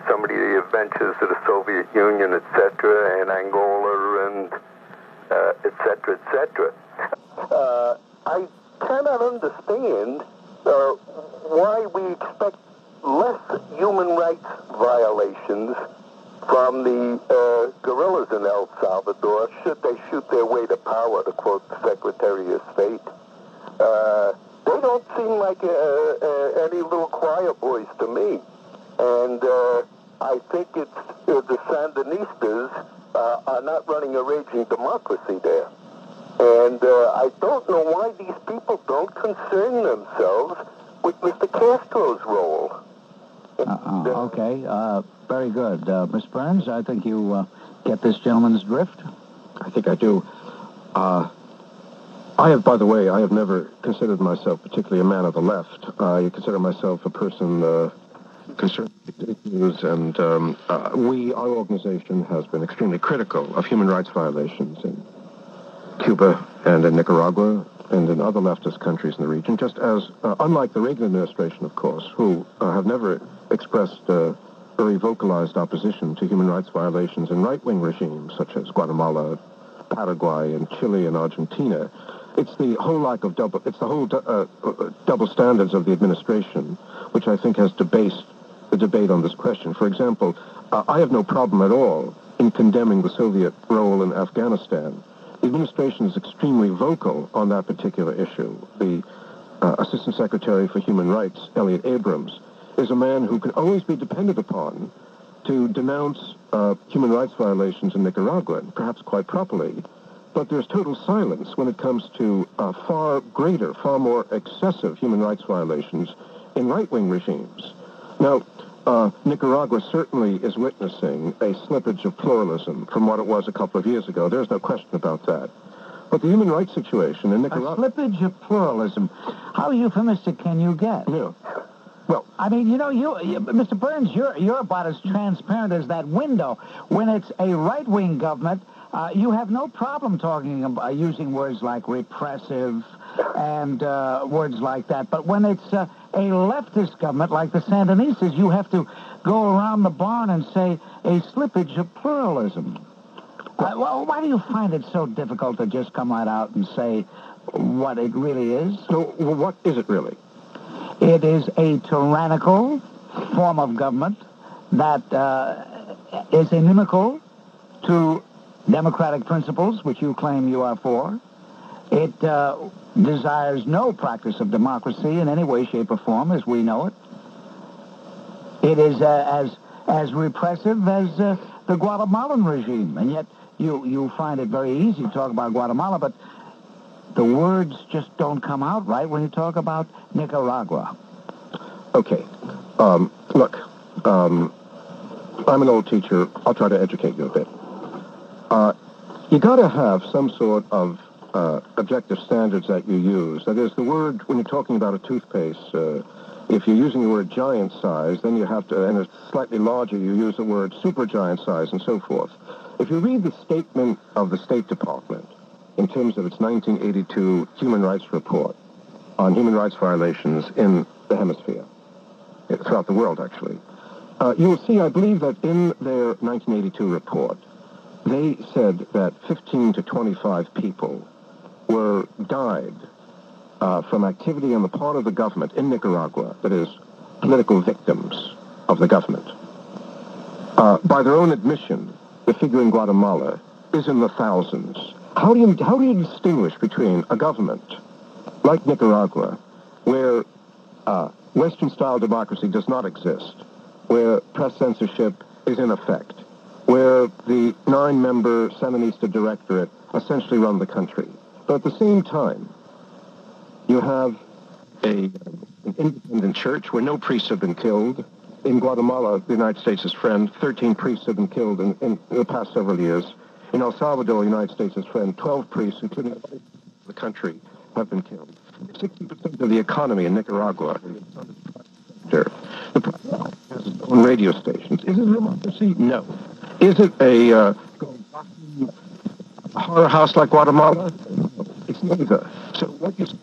some of the adventures of the Soviet Union, etc., and Angola, and etc., etc. I cannot understand why we expect less human rights violations from the guerrillas in El Salvador should they shoot their way to power, to quote the Secretary of State. They don't seem like any little choir boys to me. And I think it's the Sandinistas are not running a raging democracy there. And I don't know why these people don't concern themselves with Mr. Castro's role. Okay, very good. Miss Burns, I think you get this gentleman's drift. I think I do. I have, by the way, I have never considered myself particularly a man of the left. I consider myself a person concerned with issues, and our organization has been extremely critical of human rights violations in Cuba and in Nicaragua and in other leftist countries in the region, just as, unlike the Reagan administration, of course, who have never expressed very vocalized opposition to human rights violations in right-wing regimes such as Guatemala, Paraguay, and Chile and Argentina. It's the whole lack of double standards of the administration, which I think has debased the debate on this question. For example, I have no problem at all in condemning the Soviet role in Afghanistan. The administration is extremely vocal on that particular issue. The Assistant Secretary for Human Rights, Elliot Abrams, is a man who can always be depended upon to denounce human rights violations in Nicaragua, perhaps quite properly. But there's total silence when it comes to far greater, far more excessive human rights violations in right-wing regimes. Now, Nicaragua certainly is witnessing a slippage of pluralism from what it was a couple of years ago. There's no question about that. But the human rights situation in Nicaragua... A slippage of pluralism. How euphemistic can you get? Yeah. Well, I mean, you Mr. Burns, you're about as transparent as that window. When it's a right-wing government, you have no problem talking about using words like repressive and words like that. But when it's a leftist government like the Sandinistas, you have to go around the barn and say a slippage of pluralism. Well, why do you find it so difficult to just come right out and say what it really is? No, well, what is it really? It is a tyrannical form of government that is inimical to democratic principles, which you claim you are for. It desires no practice of democracy in any way, shape, or form as we know it. It is as repressive as the Guatemalan regime, and yet you find it very easy to talk about Guatemala, but the words just don't come out right when you talk about Nicaragua. Okay. Look, I'm an old teacher. I'll try to educate you a bit. You got to have some sort of objective standards that you use. That is, the word, when you're talking about a toothpaste, if you're using the word giant size, then you have to, and it's slightly larger, you use the word supergiant size and so forth. If you read the statement of the State Department in terms of its 1982 Human Rights Report on human rights violations in the hemisphere, throughout the world, actually, you will see, I believe, that in their 1982 report, they said that 15 to 25 people died from activity on the part of the government in Nicaragua, that is, political victims of the government. By their own admission, the figure in Guatemala is in the thousands. How do you distinguish between a government like Nicaragua, where Western-style democracy does not exist, where press censorship is in effect, where the 9-member Sandinista directorate essentially run the country, but at the same time, you have an independent church where no priests have been killed. In Guatemala, the United States' friend, 13 priests have been killed in the past several years. In El Salvador, the United States' friend, 12 priests, including the country, have been killed. 60% of the economy in Nicaragua is the president has its own radio stations. Is it a democracy? No. Is it a horror house like Guatemala? It's neither. So what you say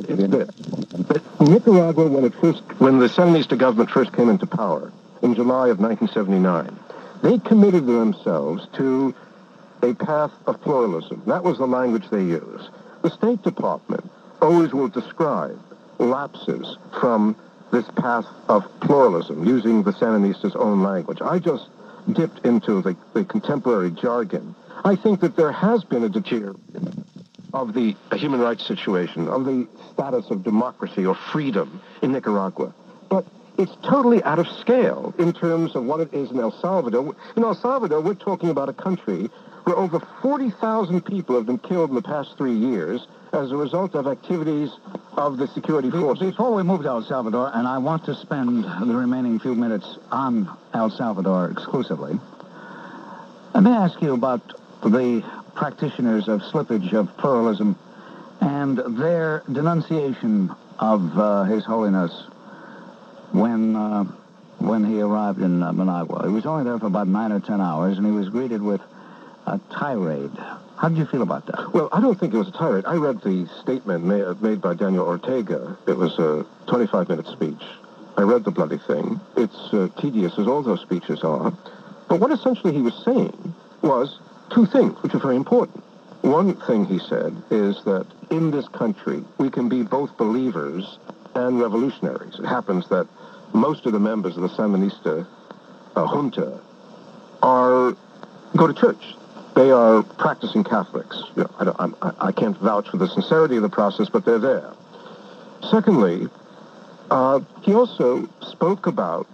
is this. That Nicaragua, when the Sandinista government first came into power in July of 1979, they committed themselves to a path of pluralism. That was the language they used. The State Department always will describe lapses from this path of pluralism using the Sandinistas' own language. I just dipped into the contemporary jargon. I think that there has been a deterioration of the human rights situation, of the status of democracy or freedom in Nicaragua. But it's totally out of scale in terms of what it is in El Salvador. In El Salvador, we're talking about a country where over 40,000 people have been killed in the past 3 years as a result of activities of the security forces. Before we move to El Salvador, and I want to spend the remaining few minutes on El Salvador exclusively, let me ask you about the practitioners of slippage of pluralism and their denunciation of His Holiness when he arrived in Managua. He was only there for about 9 or 10 hours, and he was greeted with a tirade. How did you feel about that? Well, I don't think it was a tirade. I read the statement made by Daniel Ortega. It was a 25-minute speech. I read the bloody thing. It's tedious, as all those speeches are. But what essentially he was saying was two things, which are very important. One thing he said is that in this country, we can be both believers and revolutionaries. It happens that most of the members of the Sandinista junta go to church. They are practicing Catholics. You know, I can't vouch for the sincerity of the process, but they're there. Secondly, he also spoke about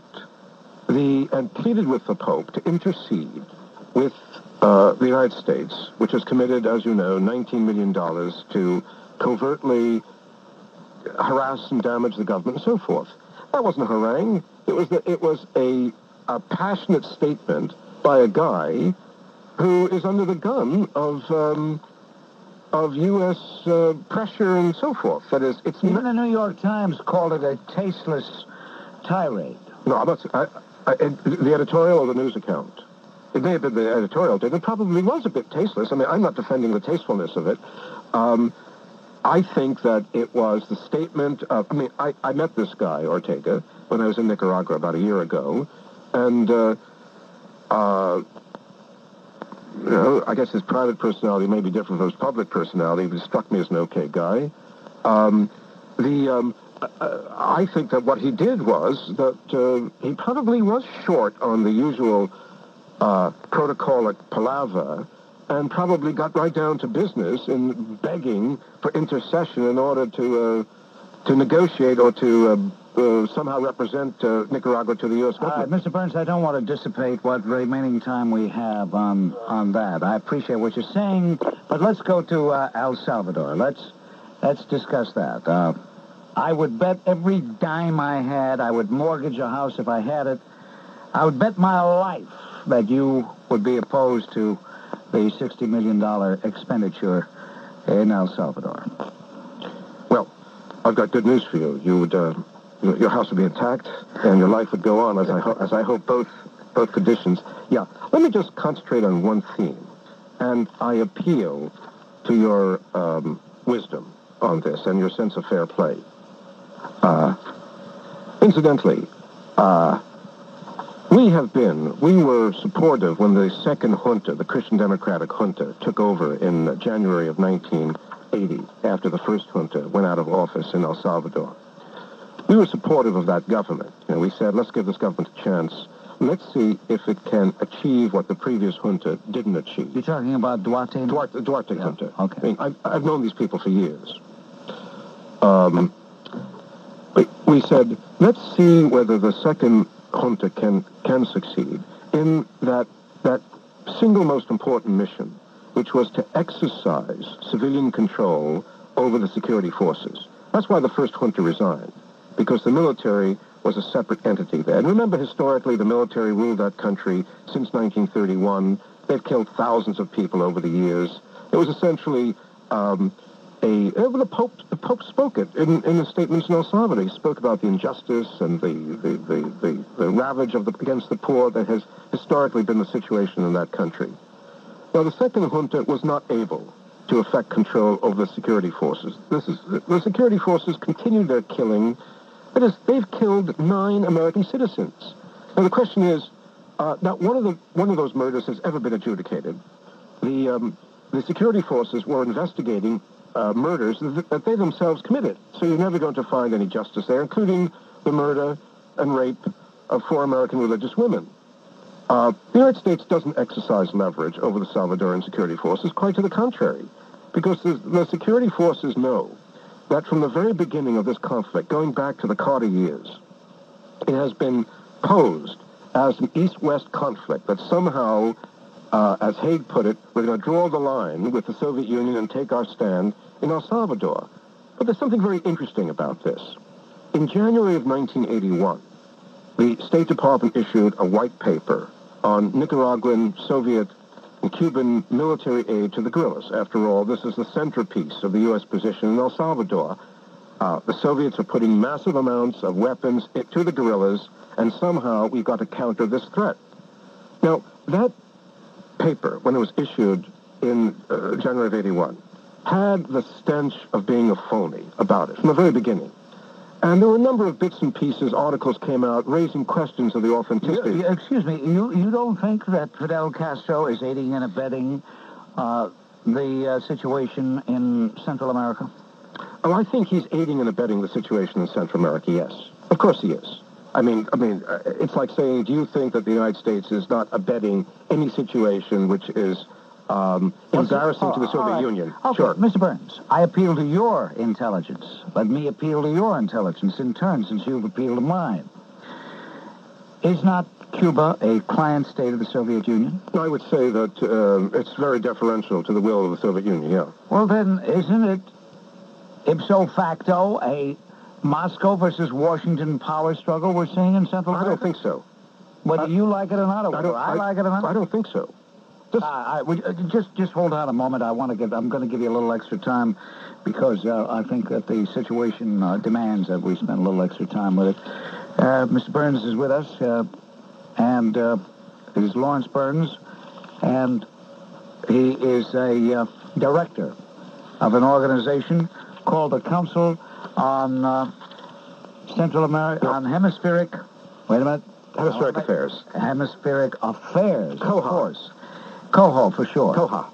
and pleaded with the Pope to intercede with the United States, which has committed, as you know, $19 million to covertly harass and damage the government and so forth. That wasn't a harangue. It was a passionate statement by a guy who is under the gun of U.S. pressure and so forth. That is, it's even the New York Times called it a tasteless tirade. No, I'm not. The editorial or the news account. It may have been the editorial did. It probably was a bit tasteless. I mean, I'm not defending the tastefulness of it. I think that it was the statement of, I met this guy, Ortega, when I was in Nicaragua about a year ago, and I guess his private personality may be different from his public personality, but he struck me as an okay guy. I think that what he did was that he probably was short on the usual protocolic palaver, and probably got right down to business in begging for intercession in order to negotiate or to somehow represent Nicaragua to the U.S. government. Mr. Burns, I don't want to dissipate what remaining time we have on that. I appreciate what you're saying, but let's go to El Salvador. Let's discuss that. I would bet every dime I had, I would mortgage a house if I had it. I would bet my life that you would be opposed to the $60 million expenditure in El Salvador. Well, I've got good news for you. You would, your house would be intact, and your life would go on, as I hope both conditions. Yeah, let me just concentrate on one theme, and I appeal to your wisdom on this and your sense of fair play. Incidentally, we were supportive when the second junta, the Christian Democratic junta, took over in January of 1980, after the first junta went out of office in El Salvador. We were supportive of that government. We said, let's give this government a chance. Let's see if it can achieve what the previous junta didn't achieve. You're talking about Duarte? Duarte yeah. junta. Okay. I mean, I've known these people for years. We said, let's see whether the second junta can succeed in that single most important mission, which was to exercise civilian control over the security forces. That's why the first junta resigned, because the military was a separate entity there. And remember, historically, the military ruled that country since 1931. They've killed thousands of people over the years. It was essentially the Pope spoke it in his statements in El Salvador. He spoke about the injustice and the ravage against the poor that has historically been the situation in that country. Now, the second junta was not able to effect control over the security forces. The security forces continued their killing. That is, they've killed 9 American citizens. Now, the question is, not one of those murders has ever been adjudicated. The security forces were investigating murders that they themselves committed. So you're never going to find any justice there, including the murder and rape of 4 American religious women. The United States doesn't exercise leverage over the Salvadoran security forces, quite to the contrary, because the security forces know that from the very beginning of this conflict, going back to the Carter years, it has been posed as an East-West conflict that somehow, as Haig put it, we're going to draw the line with the Soviet Union and take our stand in El Salvador. But there's something very interesting about this. In January of 1981, the State Department issued a white paper on Nicaraguan, Soviet, and Cuban military aid to the guerrillas. After all, this is the centerpiece of the U.S. position in El Salvador. The Soviets are putting massive amounts of weapons to the guerrillas, and somehow we've got to counter this threat. Now, that paper, when it was issued in January of 81, had the stench of being a phony about it from the very beginning. And there were a number of bits and pieces, articles came out raising questions of the authenticity. Excuse me, you don't think that Fidel Castro is aiding and abetting the situation in Central America? Oh, I think he's aiding and abetting the situation in Central America, yes. Of course he is. I mean, it's like saying, do you think that the United States is not abetting any situation which is embarrassing to the Soviet Union? Okay, sure. Mr. Burns, I appeal to your intelligence. Let me appeal to your intelligence in turn, since you've appealed to mine. Is not Cuba a client state of the Soviet Union? I would say that it's very deferential to the will of the Soviet Union, yeah. Well, then, isn't it ipso facto a Moscow versus Washington power struggle we're seeing in Central America? I don't think so. Whether you like it or not, or I like it or not? I don't think so. Just hold on a moment. I'm going to give you a little extra time because I think that the situation demands that we spend a little extra time with it. Mr. Burns is with us, and it is Lawrence Burns, and he is a director of an organization called the Council on Central America, on Hemispheric. Wait a minute. Hemispheric Affairs. Hemispheric Affairs, of course. Coho for short. Coha.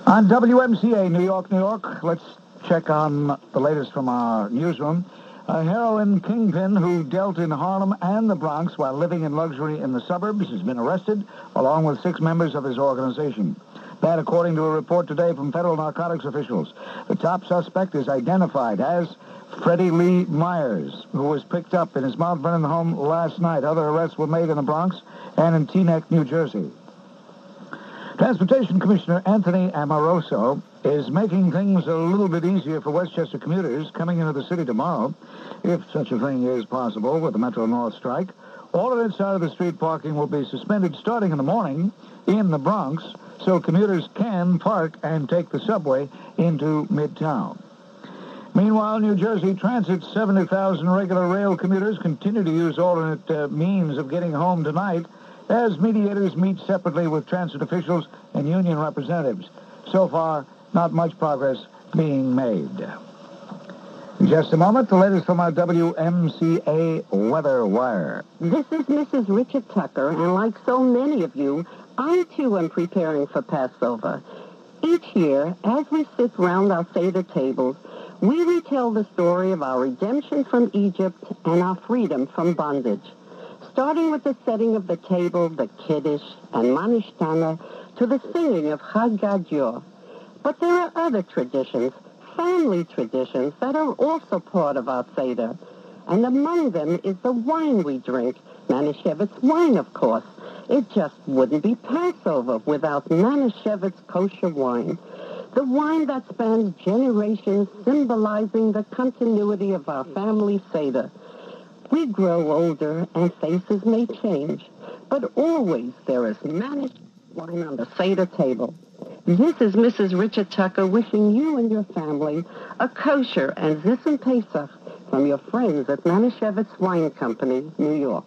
On WMCA, New York, New York, let's check on the latest from our newsroom. A heroin kingpin who dealt in Harlem and the Bronx while living in luxury in the suburbs has been arrested, along with 6 members of his organization. That, according to a report today from federal narcotics officials. The top suspect is identified as Freddie Lee Myers, who was picked up in his Mount Vernon home last night. Other arrests were made in the Bronx and in Teaneck, New Jersey. Transportation Commissioner Anthony Amoroso is making things a little bit easier for Westchester commuters coming into the city tomorrow, if such a thing is possible with the Metro North strike. Alternate side of the street parking will be suspended starting in the morning in the Bronx, so commuters can park and take the subway into Midtown. Meanwhile, New Jersey Transit's 70,000 regular rail commuters continue to use alternate means of getting home tonight as mediators meet separately with transit officials and union representatives. So far, not much progress being made. In just a moment, the latest from our WMCA Weather Wire. This is Mrs. Richard Tucker, and like so many of you, I too am preparing for Passover. Each year, as we sit round our Seder tables, we retell the story of our redemption from Egypt and our freedom from bondage. Starting with the setting of the table, the Kiddush, and Manishtana, to the singing of Chag Gadyor. But there are other traditions, family traditions, that are also part of our Seder. And among them is the wine we drink, Manischewitz wine, of course. It just wouldn't be Passover without Manischewitz kosher wine. The wine that spans generations, symbolizing the continuity of our family Seder. We grow older and faces may change, but always there is Manischewitz wine on the Seder table. This is Mrs. Richard Tucker wishing you and your family a kosher and Zissim Pesach from your friends at Manischewitz Wine Company, New York.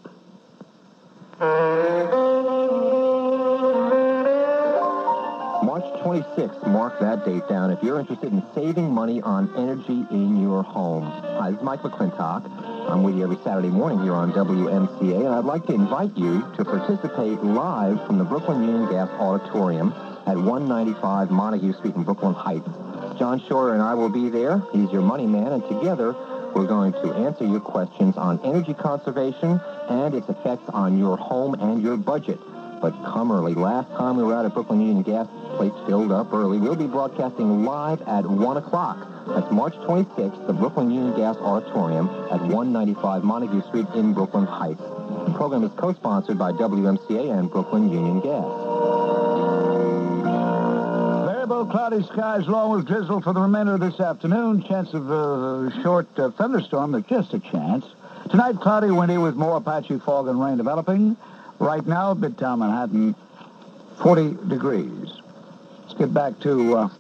March 26th, mark that date down if you're interested in saving money on energy in your home. Hi, this is Mike McClintock. I'm with you every Saturday morning here on WMCA, and I'd like to invite you to participate live from the Brooklyn Union Gas Auditorium at 195 Montague Street in Brooklyn Heights. John Shore and I will be there. He's your money man, and together we're going to answer your questions on energy conservation and its effects on your home and your budget. But come early. Last time we were out at Brooklyn Union Gas, place filled up early. We'll be broadcasting live at 1 o'clock. That's March 26th, the Brooklyn Union Gas Auditorium at 195 Montague Street in Brooklyn Heights. The program is co-sponsored by WMCA and Brooklyn Union Gas. Variable cloudy skies along with drizzle for the remainder of this afternoon. Chance of a short thunderstorm, but just a chance. Tonight, cloudy, windy with more patchy fog and rain developing. Right now, Midtown Manhattan, 40 degrees. Let's get back to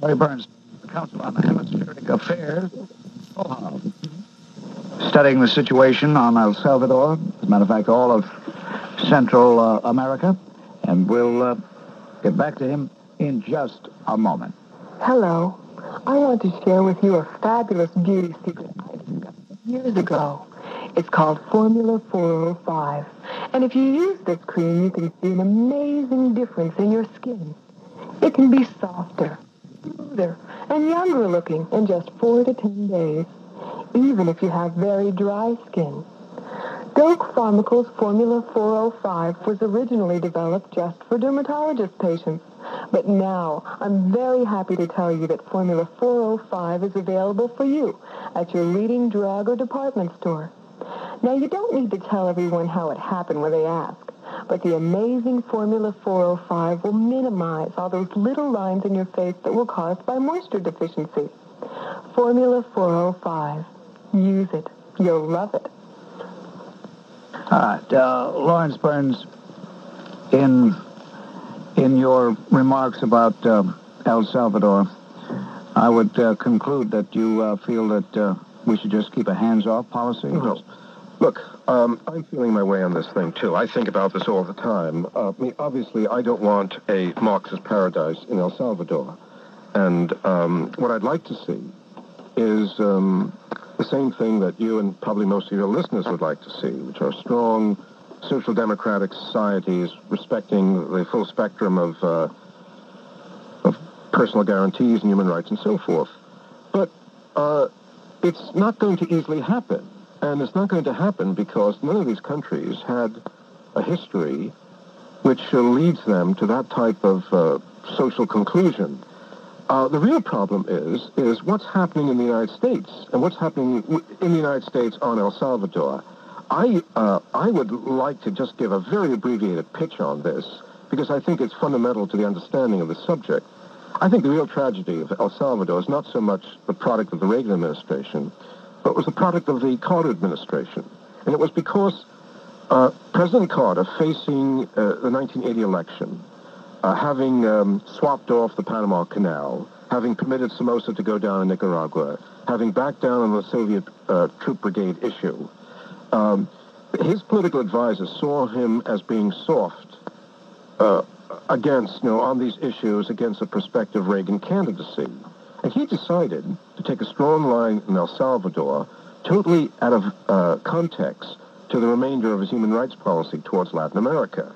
Larry Burns, the Council on Hemispheric Affairs, studying the situation on El Salvador, as a matter of fact, all of Central America, and we'll get back to him in just a moment. Hello. I want to share with you a fabulous beauty secret I discovered years ago. It's called Formula 405. And if you use this cream, you can see an amazing difference in your skin. It can be softer, smoother, and younger looking in just 4 to 10 days, even if you have very dry skin. Doak Pharmaceuticals Formula 405 was originally developed just for dermatologist patients. But now, I'm very happy to tell you that Formula 405 is available for you at your leading drug or department store. Now, you don't need to tell everyone how it happened when they ask, but the amazing Formula 405 will minimize all those little lines in your face that were caused by moisture deficiency. Formula 405. Use it. You'll love it. All right, Lawrence Burns, in your remarks about El Salvador, I would conclude that you feel that we should just keep a hands-off policy? No. Look, I'm feeling my way on this thing, too. I think about this all the time. Obviously, I don't want a Marxist paradise in El Salvador. And what I'd like to see is the same thing that you and probably most of your listeners would like to see, which are strong, social democratic societies respecting the full spectrum of personal guarantees and human rights and so forth. But it's not going to easily happen. And it's not going to happen because none of these countries had a history which leads them to that type of social conclusion. The real problem is what's happening in the United States and what's happening in the United States on El Salvador. I would like to just give a very abbreviated pitch on this because I think it's fundamental to the understanding of the subject. I think the real tragedy of El Salvador is not so much the product of the Reagan administration, but it was the product of the Carter administration. And it was because President Carter, facing the 1980 election, having swapped off the Panama Canal, having permitted Somoza to go down in Nicaragua, having backed down on the Soviet troop brigade issue, his political advisors saw him as being soft against, on these issues against a prospective Reagan candidacy. And he decided to take a strong line in El Salvador, totally out of context to the remainder of his human rights policy towards Latin America.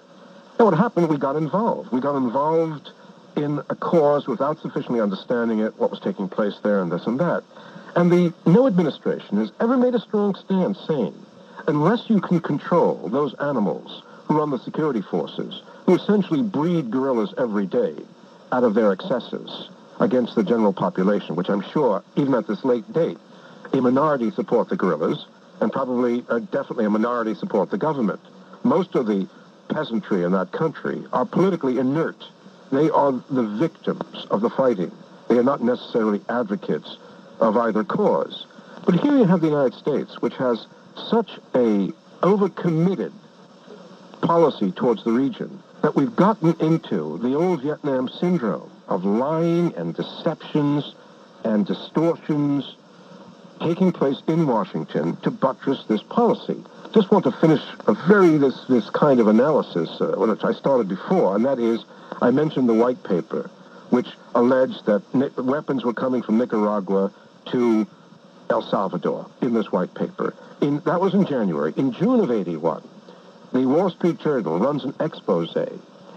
And what happened, we got involved. We got involved in a cause without sufficiently understanding it, what was taking place there and this and that. And no administration has ever made a strong stand saying, unless you can control those animals who run the security forces, who essentially breed guerrillas every day out of their excesses against the general population, which I'm sure, even at this late date, a minority support the guerrillas, and probably, definitely a minority support the government. Most of the peasantry in that country are politically inert. They are the victims of the fighting. They are not necessarily advocates of either cause. But here you have the United States, which has such a overcommitted policy towards the region that we've gotten into the old Vietnam syndrome of lying and deceptions and distortions taking place in Washington to buttress this policy. Just want to finish this kind of analysis, which I started before, and that is, I mentioned the white paper, which alleged that weapons were coming from Nicaragua to El Salvador in this white paper. That was in January. In June of '81, the Wall Street Journal runs an expose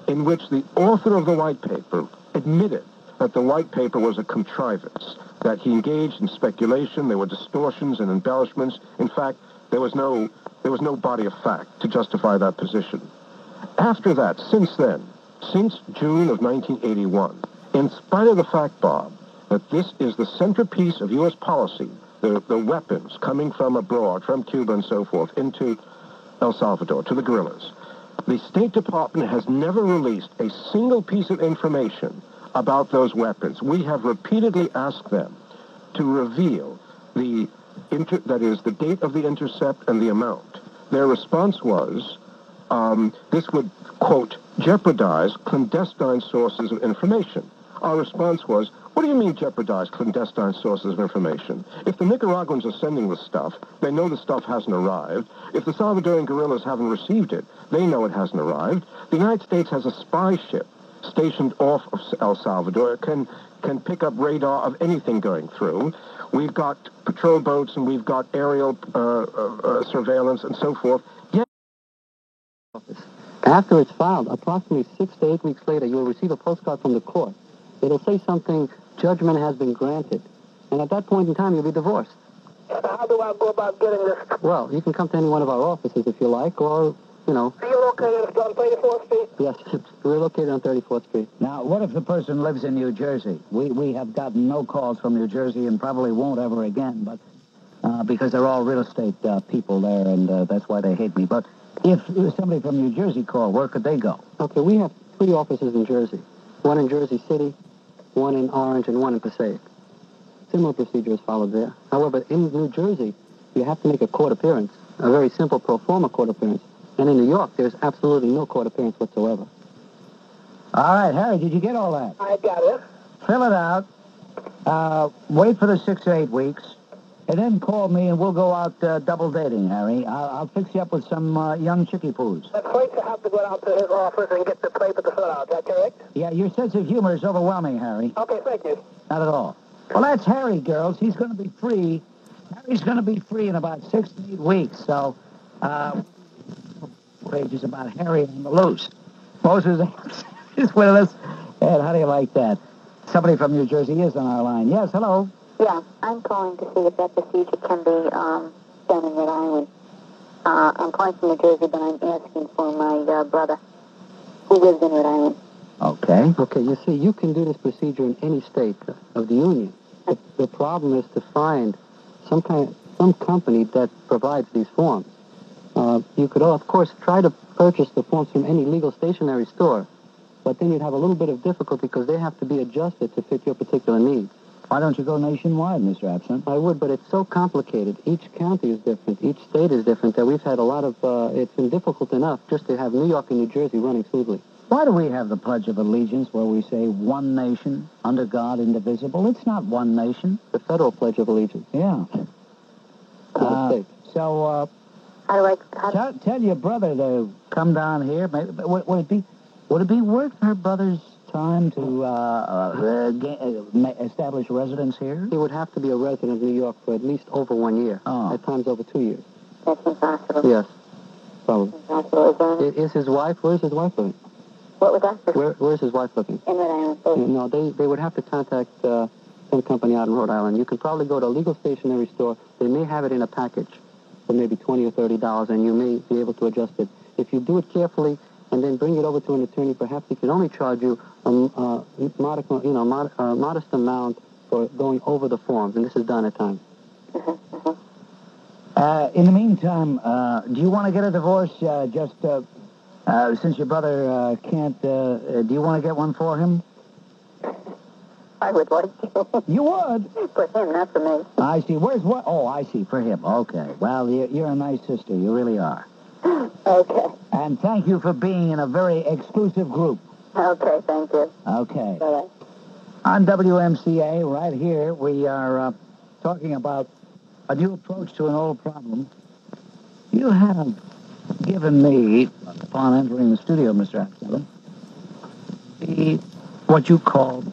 in which the author of the white paper admitted that the white paper was a contrivance, that he engaged in speculation, there were distortions and embellishments. In fact, there was no body of fact to justify that position. After that, since then, since June of 1981, in spite of the fact, Bob, that this is the centerpiece of U.S. policy, the weapons coming from abroad, from Cuba and so forth, into El Salvador, to the guerrillas, the State Department has never released a single piece of information about those weapons. We have repeatedly asked them to reveal the date of the intercept and the amount. Their response was, this would, quote, jeopardize clandestine sources of information. Our response was, what do you mean jeopardize clandestine sources of information? If the Nicaraguans are sending the stuff, they know the stuff hasn't arrived. If the Salvadoran guerrillas haven't received it, they know it hasn't arrived. The United States has a spy ship stationed off of El Salvador. It can pick up radar of anything going through. We've got patrol boats and we've got aerial surveillance and so forth. Yet after it's filed, approximately 6 to 8 weeks later, you'll receive a postcard from the court. It'll say something, judgment has been granted. And at that point in time, you'll be divorced. How do I go about getting this? Well, you can come to any one of our offices if you like, or, Are you located on 34th Street? Yes, we're located on 34th Street. Now, what if the person lives in New Jersey? We have gotten no calls from New Jersey and probably won't ever again, but because they're all real estate people there, and that's why they hate me. But if somebody from New Jersey called, where could they go? Okay, we have 3 offices in Jersey. One in Jersey City, one in Orange, and one in Passaic. Similar procedure is followed there. However, in New Jersey, you have to make a court appearance, a very simple pro forma court appearance. And in New York, there's absolutely no court appearance whatsoever. All right, Harry, did you get all that? I got it. Fill it out. Wait for the 6 to 8 weeks. And then call me and we'll go out double dating, Harry. I'll fix you up with some young chickie poos. But first you have to go out to his office and get the paper to fill out. Is that correct? Yeah, your sense of humor is overwhelming, Harry. Okay, thank you. Not at all. Well, that's Harry, girls. He's going to be free. Harry's going to be free in about 6 to 8 weeks, so... pages about Harry on the loose. Moses is with us. Ed, how do you like that? Somebody from New Jersey is on our line. Yes, hello. Yeah, I'm calling to see if that procedure can be done in Rhode Island. I'm calling from New Jersey, but I'm asking for my brother who lives in Rhode Island. Okay. Okay, you see, you can do this procedure in any state of the Union. The problem is to find some company that provides these forms. You could, of course, try to purchase the forms from any legal stationery store, but then you'd have a little bit of difficulty because they have to be adjusted to fit your particular needs. Why don't you go nationwide, Mr. Absent? I would, but it's so complicated. Each county is different. Each state is different that we've had a lot of, it's been difficult enough just to have New York and New Jersey running smoothly. Why do we have the Pledge of Allegiance where we say one nation, under God, indivisible? It's not one nation. The federal Pledge of Allegiance. Yeah. So, tell your brother to come down here. Maybe, would it be worth her brother's time to establish residence here? He would have to be a resident of New York for at least over 1 year. Oh. At times over 2 years. That's impossible. Yes. Probably. Impossible. Is his wife? Where's his wife living? What was that? Where's his wife living? In Rhode Island. No, they would have to contact some company out in Rhode Island. You can probably go to a legal stationery store. They may have it in a package for maybe $20 or $30, and you may be able to adjust it. If you do it carefully and then bring it over to an attorney, perhaps he can only charge you a modest amount for going over the forms, and this is done at times. In the meantime, do you want to get a divorce since your brother can't, do you want to get one for him? I would like to. You would? For him, not for me. I see. Where's what? Oh, I see. For him. Okay. Well, you're a nice sister. You really are. Okay. And thank you for being in a very exclusive group. Okay, thank you. Okay. Bye-bye. On WMCA, right here, we are talking about a new approach to an old problem. You have given me, upon entering the studio, Mr. Atkinson, what you call,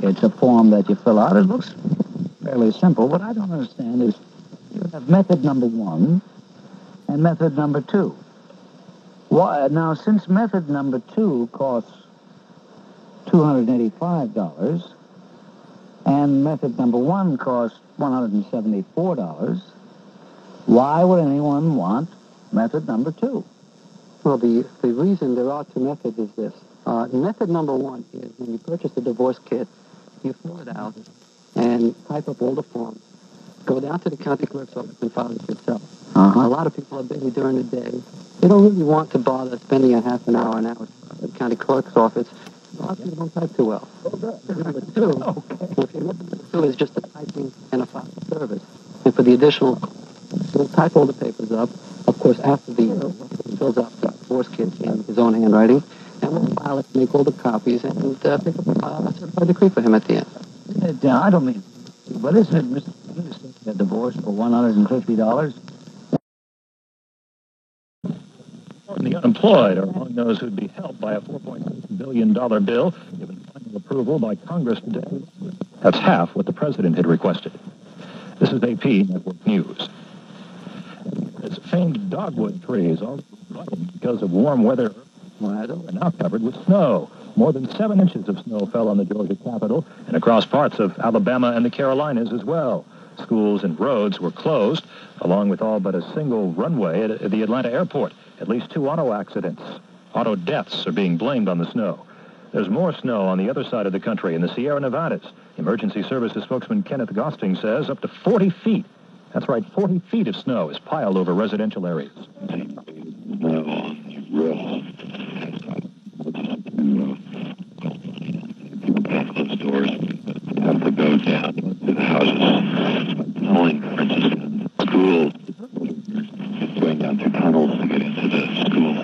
it's a form that you fill out. It looks fairly simple. What I don't understand is you have method number 1 and method number 2. Now, since method number 2 costs $285 and method number 1 costs $174, why would anyone want method number 2? Well, the reason there are 2 methods is this. Method number 1 is when you purchase a divorce kit, you fill it out and type up all the forms. Go down to the county clerk's office and file it yourself. A lot of people are busy during the day. They don't really want to bother spending a half an hour at the county clerk's office. A lot of people don't type too well. Number 2 is just the typing and a file service. And for the additional, we'll type all the papers up, of course, after the fills out the divorce kit in his own handwriting, and we'll file it, make all the copies, and pick up a certified decree for him at the end. I don't mean, but isn't it, Mr. A divorce for $150? The unemployed are among those who'd be helped by a $4.6 billion bill given final approval by Congress today. That's half what the president had requested. This is AP Network News. As famed dogwood trees all because of warm weather are now covered with snow. More than 7 inches of snow fell on the Georgia Capitol and across parts of Alabama and the Carolinas as well. Schools and roads were closed, along with all but a single runway at the Atlanta airport. At least 2 auto accidents. Auto deaths are being blamed on the snow. There's more snow on the other side of the country in the Sierra Nevadas. Emergency Services spokesman Kenneth Gosting says up to 40 feet. That's right, 40 feet of snow is piled over residential areas. Closed doors have to go down to the houses, tunneling, for instance, schools, going down through tunnels to get into the school.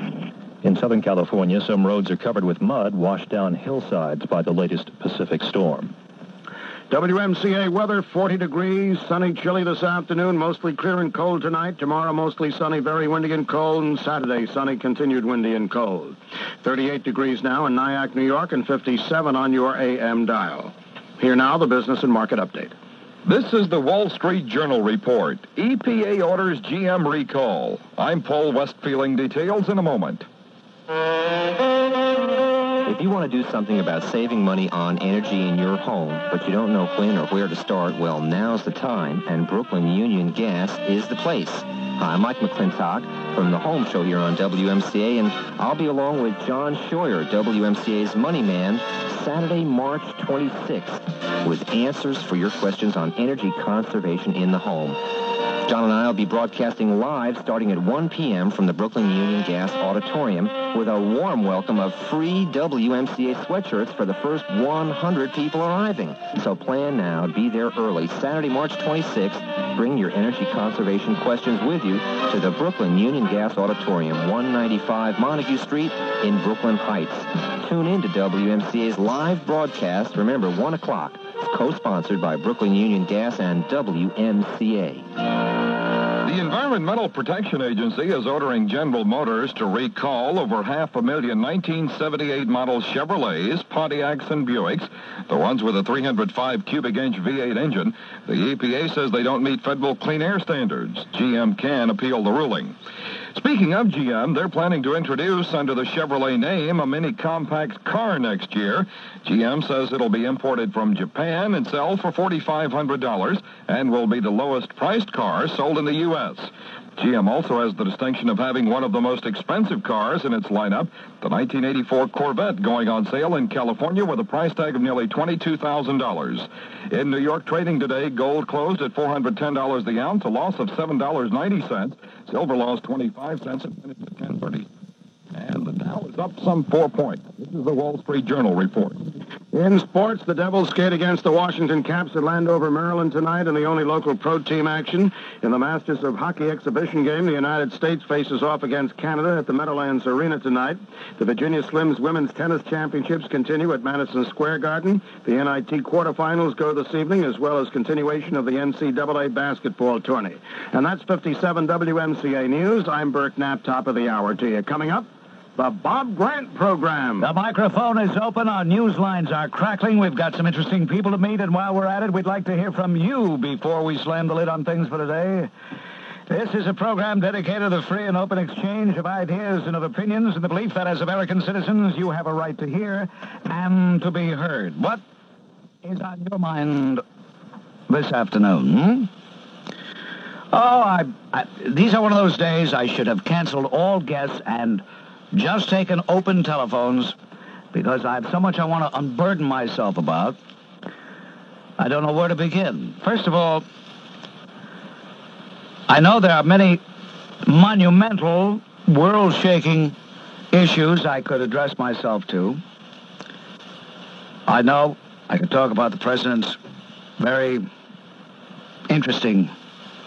In Southern California, some roads are covered with mud washed down hillsides by the latest Pacific storm. WMCA weather, 40 degrees, sunny, chilly this afternoon, mostly clear and cold tonight. Tomorrow, mostly sunny, very windy and cold, and Saturday, sunny, continued windy and cold. 38 degrees now in Nyack, New York, and 57 on your AM dial. Here now, the business and market update. This is the Wall Street Journal report. EPA orders GM recall. I'm Paul Westfielding. Details in a moment. If you want to do something about saving money on energy in your home, but you don't know when or where to start, well, now's the time, and Brooklyn Union Gas is the place. Hi, I'm Mike McClintock from the Home Show here on WMCA, and I'll be along with John Scheuer, WMCA's Money Man, Saturday, March 26th, with answers for your questions on energy conservation in the home. John and I will be broadcasting live starting at 1 p.m. from the Brooklyn Union Gas Auditorium with a warm welcome of free WMCA sweatshirts for the first 100 people arriving. So plan now. Be there early. Saturday, March 26th. Bring your energy conservation questions with you to the Brooklyn Union Gas Auditorium, 195 Montague Street in Brooklyn Heights. Tune in to WMCA's live broadcast. Remember, 1 o'clock. Co-sponsored by Brooklyn Union Gas and WMCA. The Environmental Protection Agency is ordering General Motors to recall over 500,000 1978 model Chevrolets, Pontiacs, and Buicks, the ones with a 305 cubic inch V8 engine. The EPA says they don't meet federal clean air standards. GM can appeal the ruling. Speaking of GM, they're planning to introduce, under the Chevrolet name, a mini compact car next year. GM says it'll be imported from Japan and sell for $4,500 and will be the lowest priced car sold in the U.S. GM also has the distinction of having one of the most expensive cars in its lineup, the 1984 Corvette, going on sale in California with a price tag of nearly $22,000. In New York, trading today, gold closed at $410 the ounce, a loss of $7.90. Silver lost 25 cents and finished at 10.30. And the Dow is up some 4 points. This is the Wall Street Journal report. In sports, the Devils skate against the Washington Caps at Landover, Maryland tonight in the only local pro team action. In the Masters of Hockey exhibition game, the United States faces off against Canada at the Meadowlands Arena tonight. The Virginia Slims Women's Tennis Championships continue at Madison Square Garden. The NIT quarterfinals go this evening, as well as continuation of the NCAA basketball tourney. And that's 57 WMCA News. I'm Bert Knapp, top of the hour to you. Coming up, the Bob Grant Program. The microphone is open. Our news lines are crackling. We've got some interesting people to meet, and while we're at it, we'd like to hear from you before we slam the lid on things for today. This is a program dedicated to the free and open exchange of ideas and of opinions, and the belief that as American citizens, you have a right to hear and to be heard. What is on your mind this afternoon? Oh, these are one of those days I should have canceled all guests and just taken open telephones, because I have so much I want to unburden myself about. I don't know where to begin. First of all, I know there are many monumental, world-shaking issues I could address myself to. I know I could talk about the president's very interesting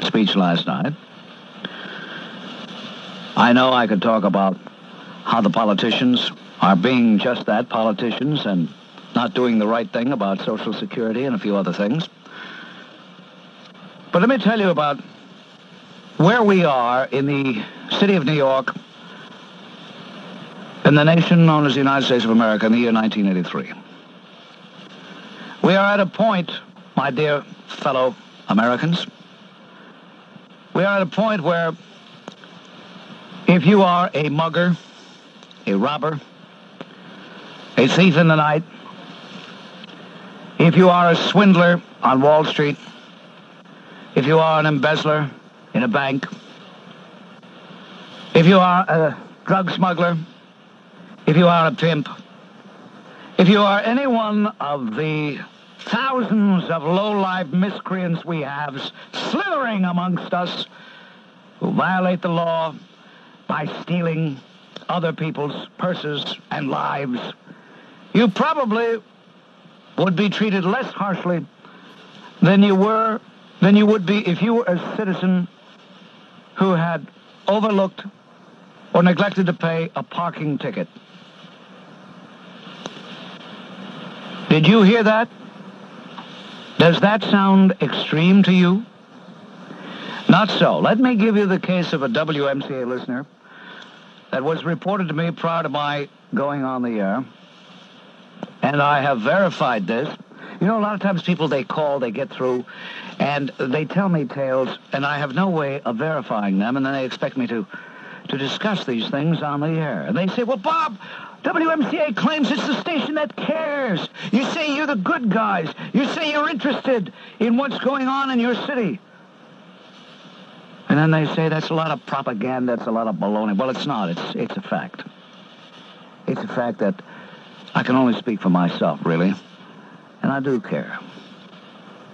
speech last night. I know I could talk about how the politicians are being just that, politicians, and not doing the right thing about Social Security and a few other things. But let me tell you about where we are in the city of New York, in the nation known as the United States of America in the year 1983. We are at a point, my dear fellow Americans, we are at a point where if you are a mugger, a robber, a thief in the night, if you are a swindler on Wall Street, if you are an embezzler in a bank, if you are a drug smuggler, if you are a pimp, if you are any one of the thousands of low-life miscreants we have slithering amongst us who violate the law by stealing other people's purses and lives, you probably would be treated less harshly than you would be if you were a citizen who had overlooked or neglected to pay a parking ticket. Did you hear that? Does that sound extreme to you? Not so. Let me give you the case of a WMCA listener that was reported to me prior to my going on the air, and I have verified this. You know, a lot of times people, they call, they get through, And they tell me tales, and I have no way of verifying them, and then they expect me to discuss these things on the air. And they say, well, Bob, WMCA claims it's the station that cares. You say you're the good guys. You say you're interested in what's going on in your city. And then they say that's a lot of propaganda, that's a lot of baloney. Well, it's not. It's a fact. It's a fact that I can only speak for myself, really. And I do care.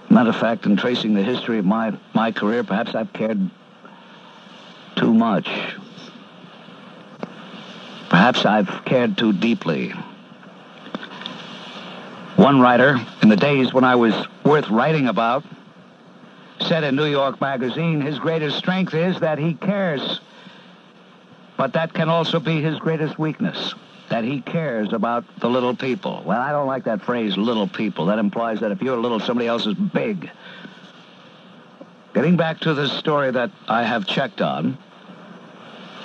Matter of fact, in tracing the history of my career, perhaps I've cared too much. Perhaps I've cared too deeply. One writer, in the days when I was worth writing about, said in New York Magazine, his greatest strength is that he cares. But that can also be his greatest weakness, that he cares about the little people. Well, I don't like that phrase, little people. That implies that if you're little, somebody else is big. Getting back to the story that I have checked on,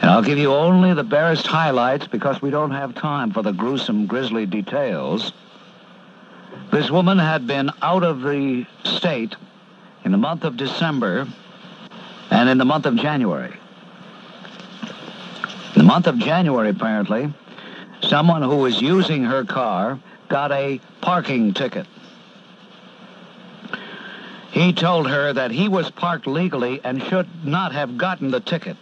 and I'll give you only the barest highlights because we don't have time for the gruesome, grisly details. This woman had been out of the state in the month of December and in the month of January. In the month of January, apparently, someone who was using her car got a parking ticket. He told her that he was parked legally and should not have gotten the ticket.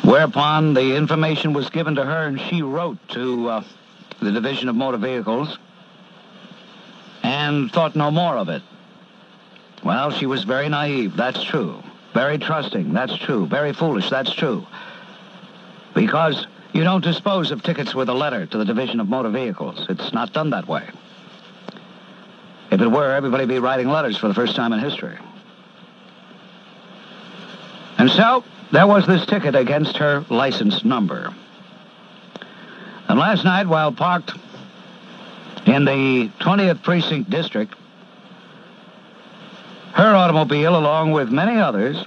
Whereupon the information was given to her, and she wrote to the Division of Motor Vehicles and thought no more of it. Well, she was very naive, that's true. Very trusting, that's true. Very foolish, that's true. Because you don't dispose of tickets with a letter to the Division of Motor Vehicles. It's not done that way. If it were, everybody would be writing letters for the first time in history. And so, there was this ticket against her license number. And last night, while parked in the 20th Precinct District, her automobile, along with many others,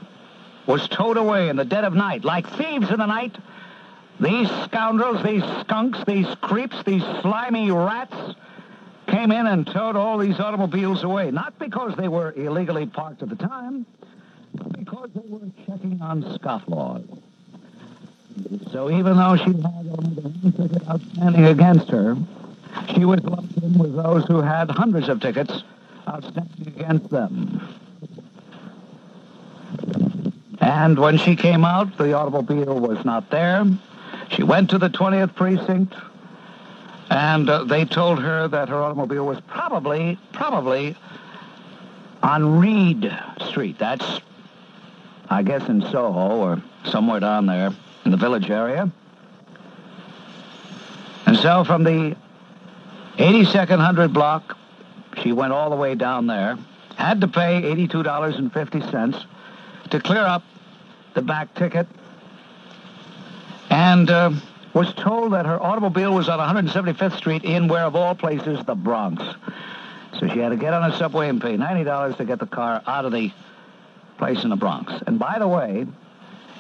was towed away in the dead of night. Like thieves in the night, these scoundrels, these skunks, these creeps, these slimy rats came in and towed all these automobiles away. Not because they were illegally parked at the time, but because they were checking on scofflaws. So even though she had only the one ticket outstanding against her, she was lumped in with those who had hundreds of tickets outstanding against them. And when she came out, the automobile was not there. She went to the 20th Precinct, and they told her that her automobile was probably on Reed Street. That's, I guess, in Soho or somewhere down there in the Village area. And so from the 82nd 100 block, she went all the way down there, had to pay $82.50 to clear up the back ticket, and was told that her automobile was on 175th Street in, where of all places, the Bronx. So she had to get on a subway and pay $90 to get the car out of the place in the Bronx. And by the way,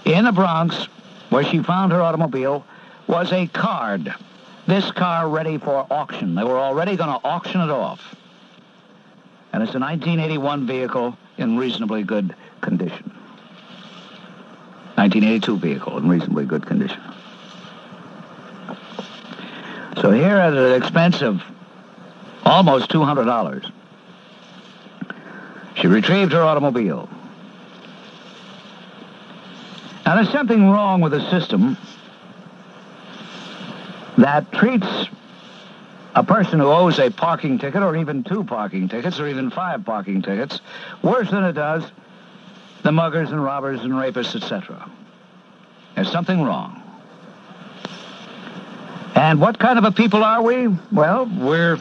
in the Bronx, where she found her automobile, was a card. This car ready for auction. They were already going to auction it off. And it's a 1981 vehicle in reasonably good condition. 1982 vehicle in reasonably good condition. So here at an expense of almost $200, she retrieved her automobile. Now, there's something wrong with the system that treats a person who owes a parking ticket, or even 2 parking tickets, or even 5 parking tickets, worse than it does the muggers and robbers and rapists, etc. There's something wrong. And what kind of a people are we? Well, we're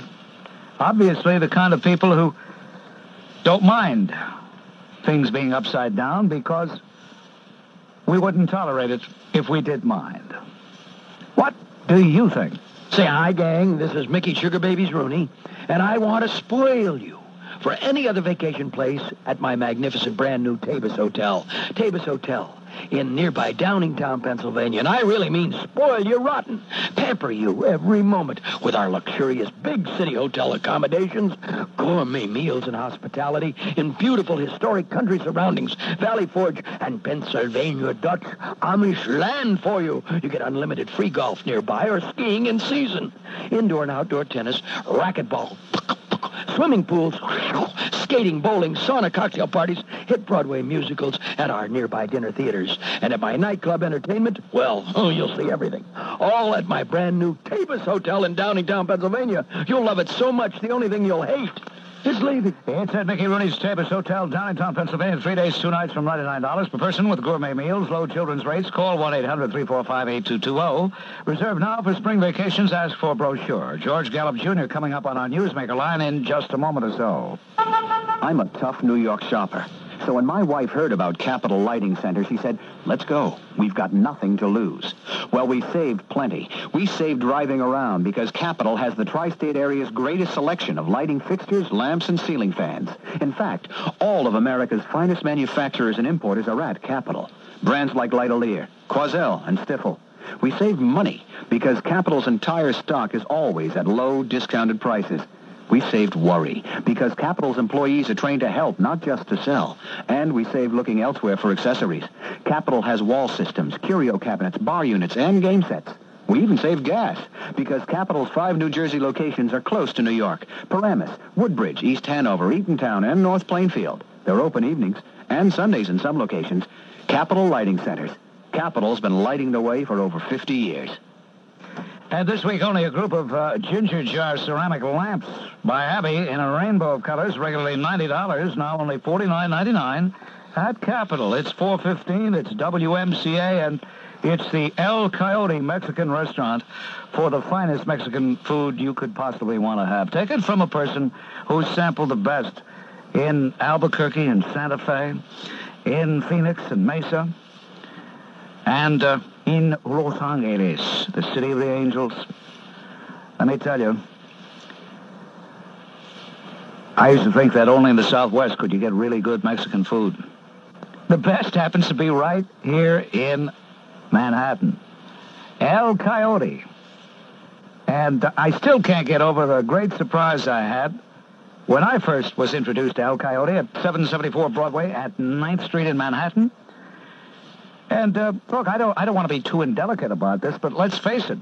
obviously the kind of people who don't mind things being upside down, because we wouldn't tolerate it if we did mind. What do you think? Say hi, gang. This is Mickey Sugar Babies Rooney, and I want to spoil you for any other vacation place at my magnificent brand new Tabus Hotel. Tabus Hotel. in nearby Downingtown, Pennsylvania. And I really mean spoil you rotten. Pamper you every moment with our luxurious big city hotel accommodations, gourmet meals and hospitality in beautiful historic country surroundings, Valley Forge and Pennsylvania Dutch Amish land for you. You get unlimited free golf nearby or skiing in season. Indoor and outdoor tennis, racquetball, swimming pools, skating, bowling, sauna, cocktail parties, hit Broadway musicals, and our nearby dinner theaters. And at my nightclub entertainment, well, you'll see everything. All at my brand new Tabus Hotel in Downingtown, Pennsylvania. You'll love it so much, the only thing you'll hate is leaving. It's at Mickey Rooney's Tabus Hotel, Downingtown, Pennsylvania. 3 days, 2 nights from $99 per person with gourmet meals, low children's rates. Call 1-800-345-8220. Reserve now for spring vacations. Ask for brochure. George Gallup Jr. coming up on our Newsmaker line in just a moment or so. I'm a tough New York shopper. So when my wife heard about Capital Lighting Center, she said, let's go. We've got nothing to lose. Well, we saved plenty. We saved driving around because Capital has the tri-state area's greatest selection of lighting fixtures, lamps, and ceiling fans. In fact, all of America's finest manufacturers and importers are at Capital. Brands like Lightolier, Quoizel, and Stifel. We save money because Capital's entire stock is always at low, discounted prices. We saved worry because Capital's employees are trained to help, not just to sell. And we saved looking elsewhere for accessories. Capital has wall systems, curio cabinets, bar units, and game sets. We even saved gas because Capital's 5 New Jersey locations are close to New York. Paramus, Woodbridge, East Hanover, Eatontown, and North Plainfield. They're open evenings and Sundays in some locations. Capital Lighting Centers. Capital's been lighting the way for over 50 years. And this week, only a group of ginger jar ceramic lamps by Abbey in a rainbow of colors, regularly $90, now only $49.99 at Capital. It's 4:15, it's WMCA, and it's the El Coyote Mexican restaurant for the finest Mexican food you could possibly want to have. Take it from a person who's sampled the best in Albuquerque and Santa Fe, in Phoenix and Mesa, and in Los Angeles, the city of the angels. Let me tell you, I used to think that only in the Southwest could you get really good Mexican food. The best happens to be right here in Manhattan. El Coyote. And I still can't get over the great surprise I had when I first was introduced to El Coyote at 774 Broadway at 9th Street in Manhattan. And, look, I don't want to be too indelicate about this, but let's face it.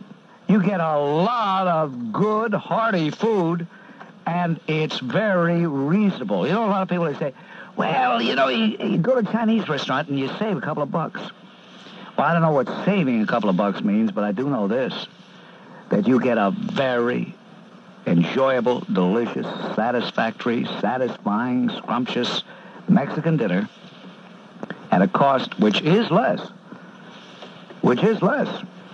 You get a lot of good, hearty food, and it's very reasonable. You know, a lot of people, they say, well, you know, you go to a Chinese restaurant and you save a couple of bucks. Well, I don't know what saving a couple of bucks means, but I do know this, that you get a very enjoyable, delicious, satisfactory, satisfying, scrumptious Mexican dinner at a cost which is less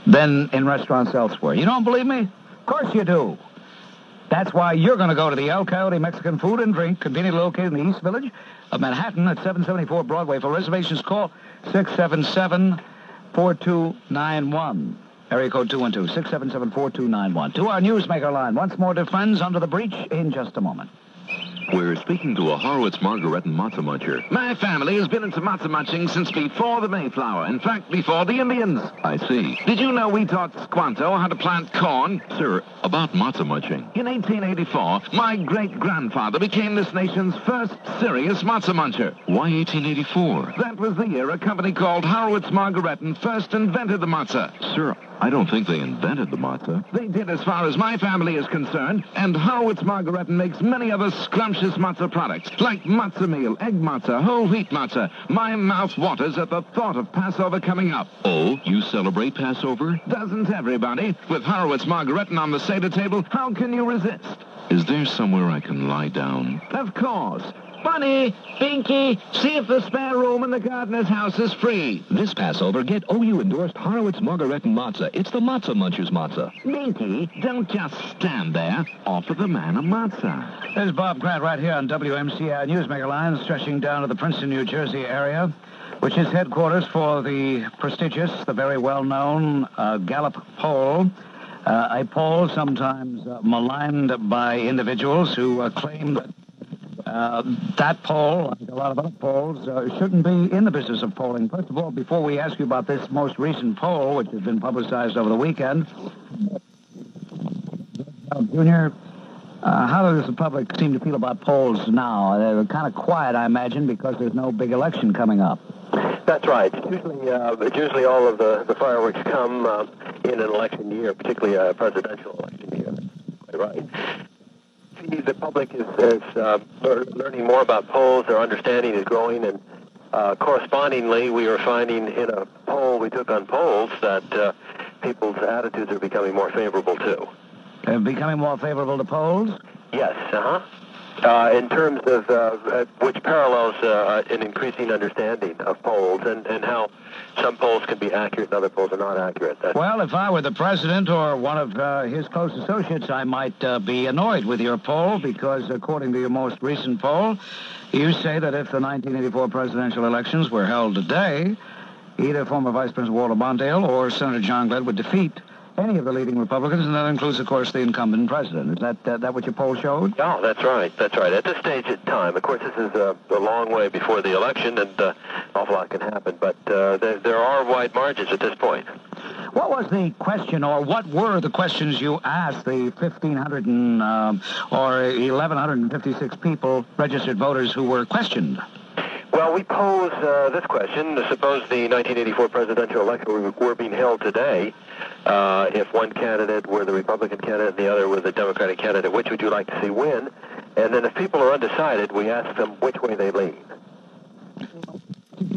than in restaurants elsewhere. You don't believe me? Of course you do. That's why you're going to go to the El Coyote Mexican Food and Drink, conveniently located in the East Village of Manhattan at 774 Broadway. For reservations, call 677-4291. Area code 212-677-4291. To our Newsmaker line. Once more to Friends Under the Breach in just a moment. We're speaking to a Horowitz Margaret and Matzo Muncher. My family has been into matzo munching since before the Mayflower. In fact, before the Indians. I see. Did you know we taught Squanto how to plant corn? Sir, about matzo munching. In 1884, my great-grandfather became this nation's first serious matzo muncher. Why 1884? That was the year a company called Horowitz Margaretten first invented the matzo. Sir, I don't think they invented the matzo. They did as far as my family is concerned, and Horowitz Margaretten makes many other scrumptious matzo products, like matzo meal, egg matzo, whole wheat matzo. My mouth waters at the thought of Passover coming up. Oh, you celebrate Passover? Doesn't everybody? With Horowitz Margaretten on the Seder table, how can you resist? Is there somewhere I can lie down? Of course. Bunny, Pinky, see if the spare room in the gardener's house is free. This Passover, get OU-endorsed Horowitz Margaretten Matzah. It's the Matzah Muncher's Matzah. Pinky, don't just stand there. Offer the man a matzah. There's Bob Grant right here on WMCI Newsmaker line, stretching down to the Princeton, New Jersey area, which is headquarters for the prestigious, the very well-known Gallup poll. A poll sometimes maligned by individuals who claim that That poll, like a lot of other polls, shouldn't be in the business of polling. First of all, before we ask you about this most recent poll, which has been publicized over the weekend, Junior, how does the public seem to feel about polls now? They're kind of quiet, I imagine, because there's no big election coming up. That's right. Usually all of the fireworks come in an election year, particularly a presidential election year. Quite right. The public is learning more about polls. Their understanding is growing, and correspondingly, we are finding in a poll we took on polls that people's attitudes are becoming more favorable too. Becoming more favorable to polls? Yes, in terms of which parallels an increasing understanding of polls and how some polls can be accurate and other polls are not accurate. Well, if I were the president or one of his close associates, I might be annoyed with your poll because, according to your most recent poll, you say that if the 1984 presidential elections were held today, either former Vice President Walter Mondale or Senator John Glenn would defeat any of the leading Republicans, and that includes, of course, the incumbent president. Is that what your poll showed? No, that's right. That's right. At this stage in time, of course, this is a long way before the election, and an awful lot can happen, but there are wide margins at this point. What was the question, or what were the questions you asked the 1,500 or 1,156 people, registered voters, who were questioned? Well, we pose this question. Suppose the 1984 presidential election were being held today. If one candidate were the Republican candidate and the other were the Democratic candidate, which would you like to see win? And then if people are undecided, we ask them which way they lean.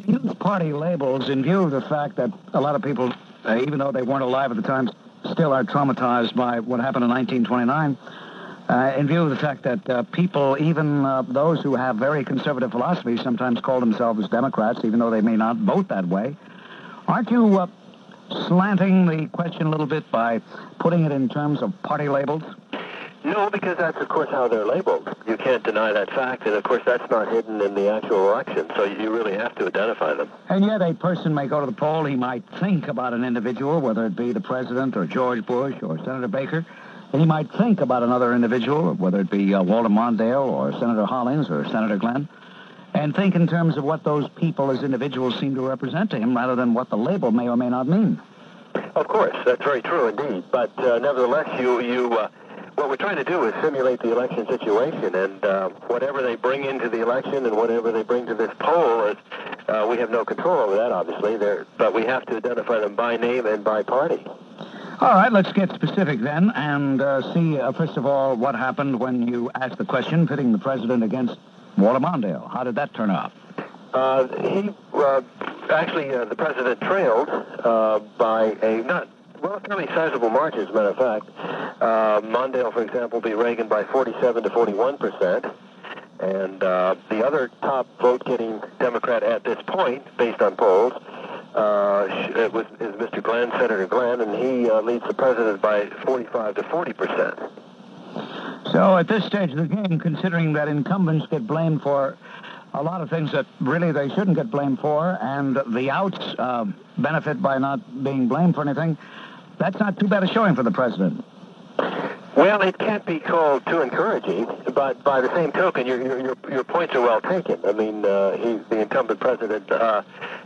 Use party labels in view of the fact that a lot of people, even though they weren't alive at the time, still are traumatized by what happened in 1929. In view of the fact that people, even those who have very conservative philosophies, sometimes call themselves Democrats, even though they may not vote that way. Aren't you slanting the question a little bit by putting it in terms of party labels? No, because that's, of course, how they're labeled. You can't deny that fact, and, of course, that's not hidden in the actual election, so you really have to identify them. And yet a person may go to the poll, he might think about an individual, whether it be the president or George Bush or Senator Baker, and he might think about another individual, whether it be Walter Mondale or Senator Hollings or Senator Glenn, and think in terms of what those people as individuals seem to represent to him rather than what the label may or may not mean. Of course, that's very true indeed. But nevertheless, what we're trying to do is simulate the election situation, and whatever they bring into the election and whatever they bring to this poll, we have no control over that, obviously. But we have to identify them by name and by party. All right, let's get specific then and see, first of all, what happened when you asked the question pitting the president against Walter Mondale. How did that turn out? The president trailed by a fairly sizable margin, as a matter of fact. Mondale, for example, beat Reagan by 47 to 41%. And the other top vote-getting Democrat at this point, based on polls, is Mr. Glenn, Senator Glenn, and he leads the president by 45 to 40%. So at this stage of the game, considering that incumbents get blamed for a lot of things that really they shouldn't get blamed for, and the outs benefit by not being blamed for anything, that's not too bad a showing for the president. Well, it can't be called too encouraging, but by the same token, your points are well taken. I mean, the incumbent president is,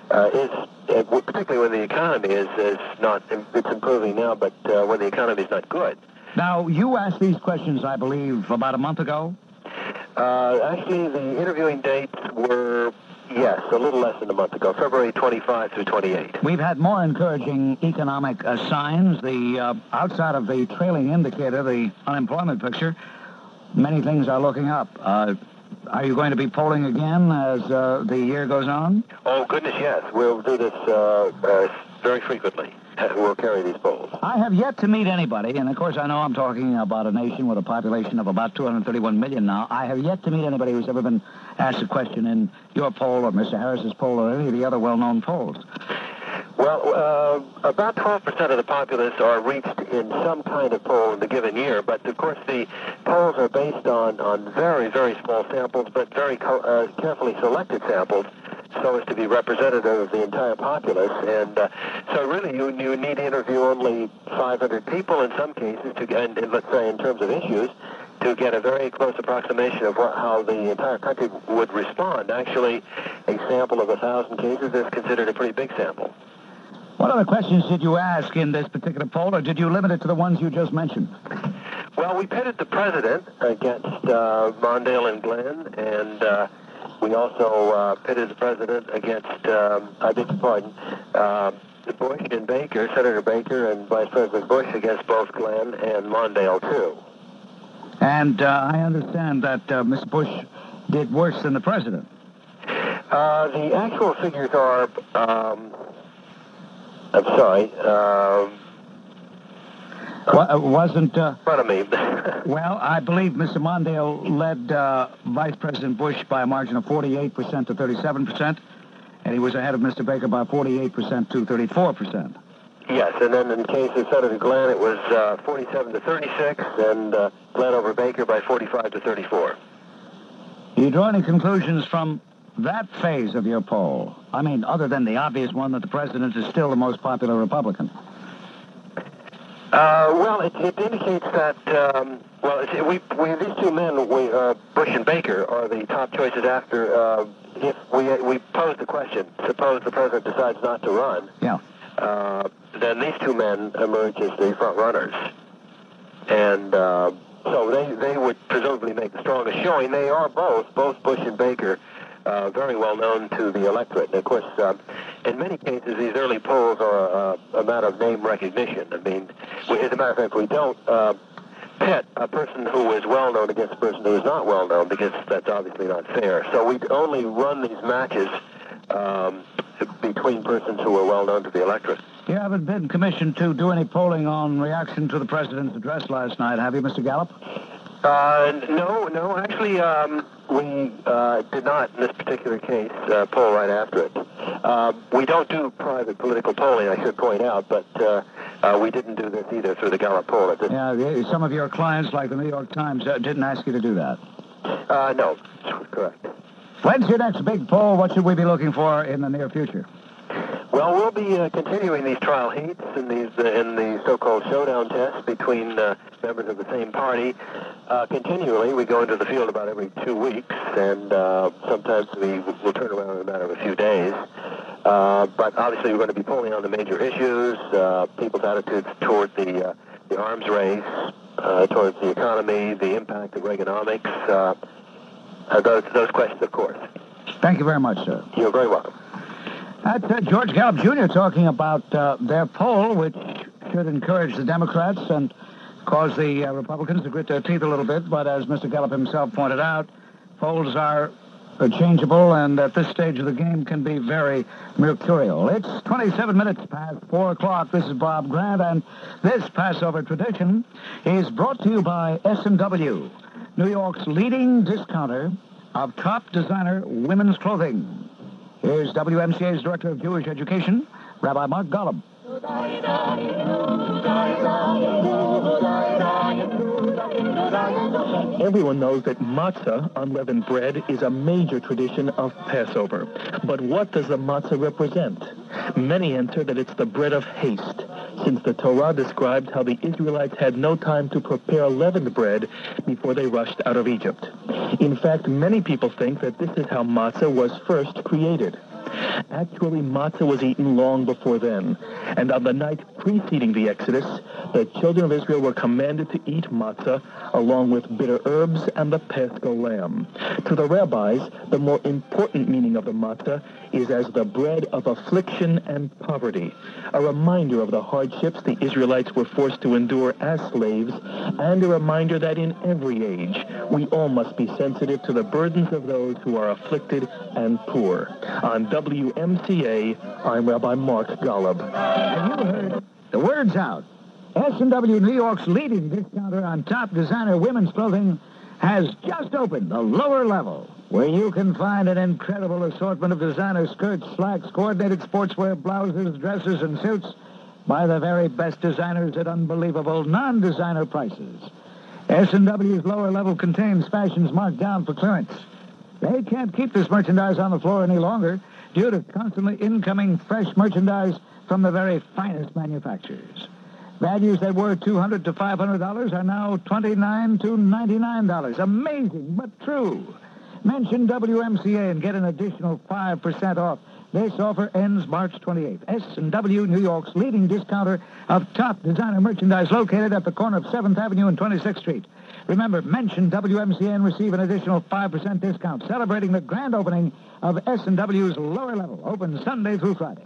particularly when the economy is not, it's improving now, but when the economy is not good. Now, you asked these questions, I believe, about a month ago? Actually, the interviewing dates were, yes, a little less than a month ago, February 25 through 28. We've had more encouraging economic signs. The outside of the trailing indicator, the unemployment picture, many things are looking up. Are you going to be polling again as the year goes on? Oh, goodness, yes. We'll do this very frequently. We'll carry these polls. I have yet to meet anybody, and of course I know I'm talking about a nation with a population of about 231 million now. I have yet to meet anybody who's ever been asked a question in your poll or Mr. Harris's poll or any of the other well-known polls. Well, about 12% of the populace are reached in some kind of poll in the given year, but of course the polls are based on very, very small samples, but very carefully selected samples, so as to be representative of the entire populace. And so really you need to interview only 500 people in some cases, and let's say in terms of issues, to get a very close approximation of how the entire country would respond. Actually, a sample of 1,000 cases is considered a pretty big sample. What other questions did you ask in this particular poll, or did you limit it to the ones you just mentioned? Well, we pitted the president against Mondale and Glenn, and we also pitted the president against, I beg your pardon, Bush and Baker, Senator Baker and Vice President Bush against both Glenn and Mondale, too. And I understand that Mr. Bush did worse than the president. The actual figures are, I'm sorry, wasn't... in front of me. Well, I believe Mr. Mondale led Vice President Bush by a margin of 48% to 37%, and he was ahead of Mr. Baker by 48% to 34%. Yes, and then in case of Senator Glenn, it was 47 to 36, and Glenn over Baker by 45 to 34. Do you draw any conclusions from that phase of your poll? I mean, other than the obvious one that the president is still the most popular Republican. Well, it indicates that, these two men, Bush and Baker, are the top choices after, if we pose the question, suppose the president decides not to run, then these two men emerge as the front runners. And so they would presumably make the strongest showing. They are both Bush and Baker, very well known to the electorate. And of course, in many cases, these early polls are a matter of name recognition. I mean, as a matter of fact, we don't pit a person who is well known against a person who is not well known, because that's obviously not fair. So we only run these matches between persons who are well known to the electorate. You haven't been commissioned to do any polling on reaction to the president's address last night, have you, Mr. Gallup? No. Actually, we did not, in this particular case, poll right after it. We don't do private political polling, I should point out, but we didn't do this either through the Gallup poll. Yeah, some of your clients, like the New York Times, didn't ask you to do that. No, correct. When's your next big poll? What should we be looking for in the near future? Well, we'll be continuing these trial heats and in the so-called showdown tests between members of the same party. Continually, we go into the field about every 2 weeks, and sometimes we will turn around in a matter of a few days. But obviously, we're going to be polling on the major issues, people's attitudes toward the arms race, towards the economy, the impact of Reaganomics, those questions, of course. Thank you very much, sir. You're very welcome. That's George Gallup Jr. talking about their poll, which should encourage the Democrats and cause the Republicans to grit their teeth a little bit. But as Mr. Gallup himself pointed out, polls are changeable, and at this stage of the game can be very mercurial. It's 27 minutes past 4 o'clock. This is Bob Grant, and this Passover tradition is brought to you by S&W, New York's leading discounter of top designer women's clothing. Here's WMCA's Director of Jewish Education, Rabbi Mark Golub. Everyone knows that matzah, unleavened bread, is a major tradition of Passover. But what does the matzah represent? Many answer that it's the bread of haste, since the Torah describes how the Israelites had no time to prepare leavened bread before they rushed out of Egypt. In fact, many people think that this is how matzah was first created. Actually, matzah was eaten long before then, and on the night preceding the Exodus, the children of Israel were commanded to eat matzah along with bitter herbs and the paschal lamb. To the rabbis, the more important meaning of the matzah is as the bread of affliction and poverty, a reminder of the hardships the Israelites were forced to endure as slaves, and a reminder that in every age, we all must be sensitive to the burdens of those who are afflicted and poor. On WMCA, I'm Rabbi Mark Golub. Have you heard? The word's out. S&W, New York's leading discounter on top designer women's clothing, has just opened the lower level, where you can find an incredible assortment of designer skirts, slacks, coordinated sportswear, blouses, dresses, and suits by the very best designers at unbelievable non-designer prices. S&W's lower level contains fashions marked down for clearance. They can't keep this merchandise on the floor any longer due to constantly incoming fresh merchandise from the very finest manufacturers. Values that were $200 to $500 are now $29 to $99. Amazing, but true. Mention WMCA and get an additional 5% off. This offer ends March 28th. S&W, New York's leading discounter of top designer merchandise located at the corner of 7th Avenue and 26th Street. Remember, mention WMCA and receive an additional 5% discount, celebrating the grand opening of S&W's lower level, open Sunday through Friday.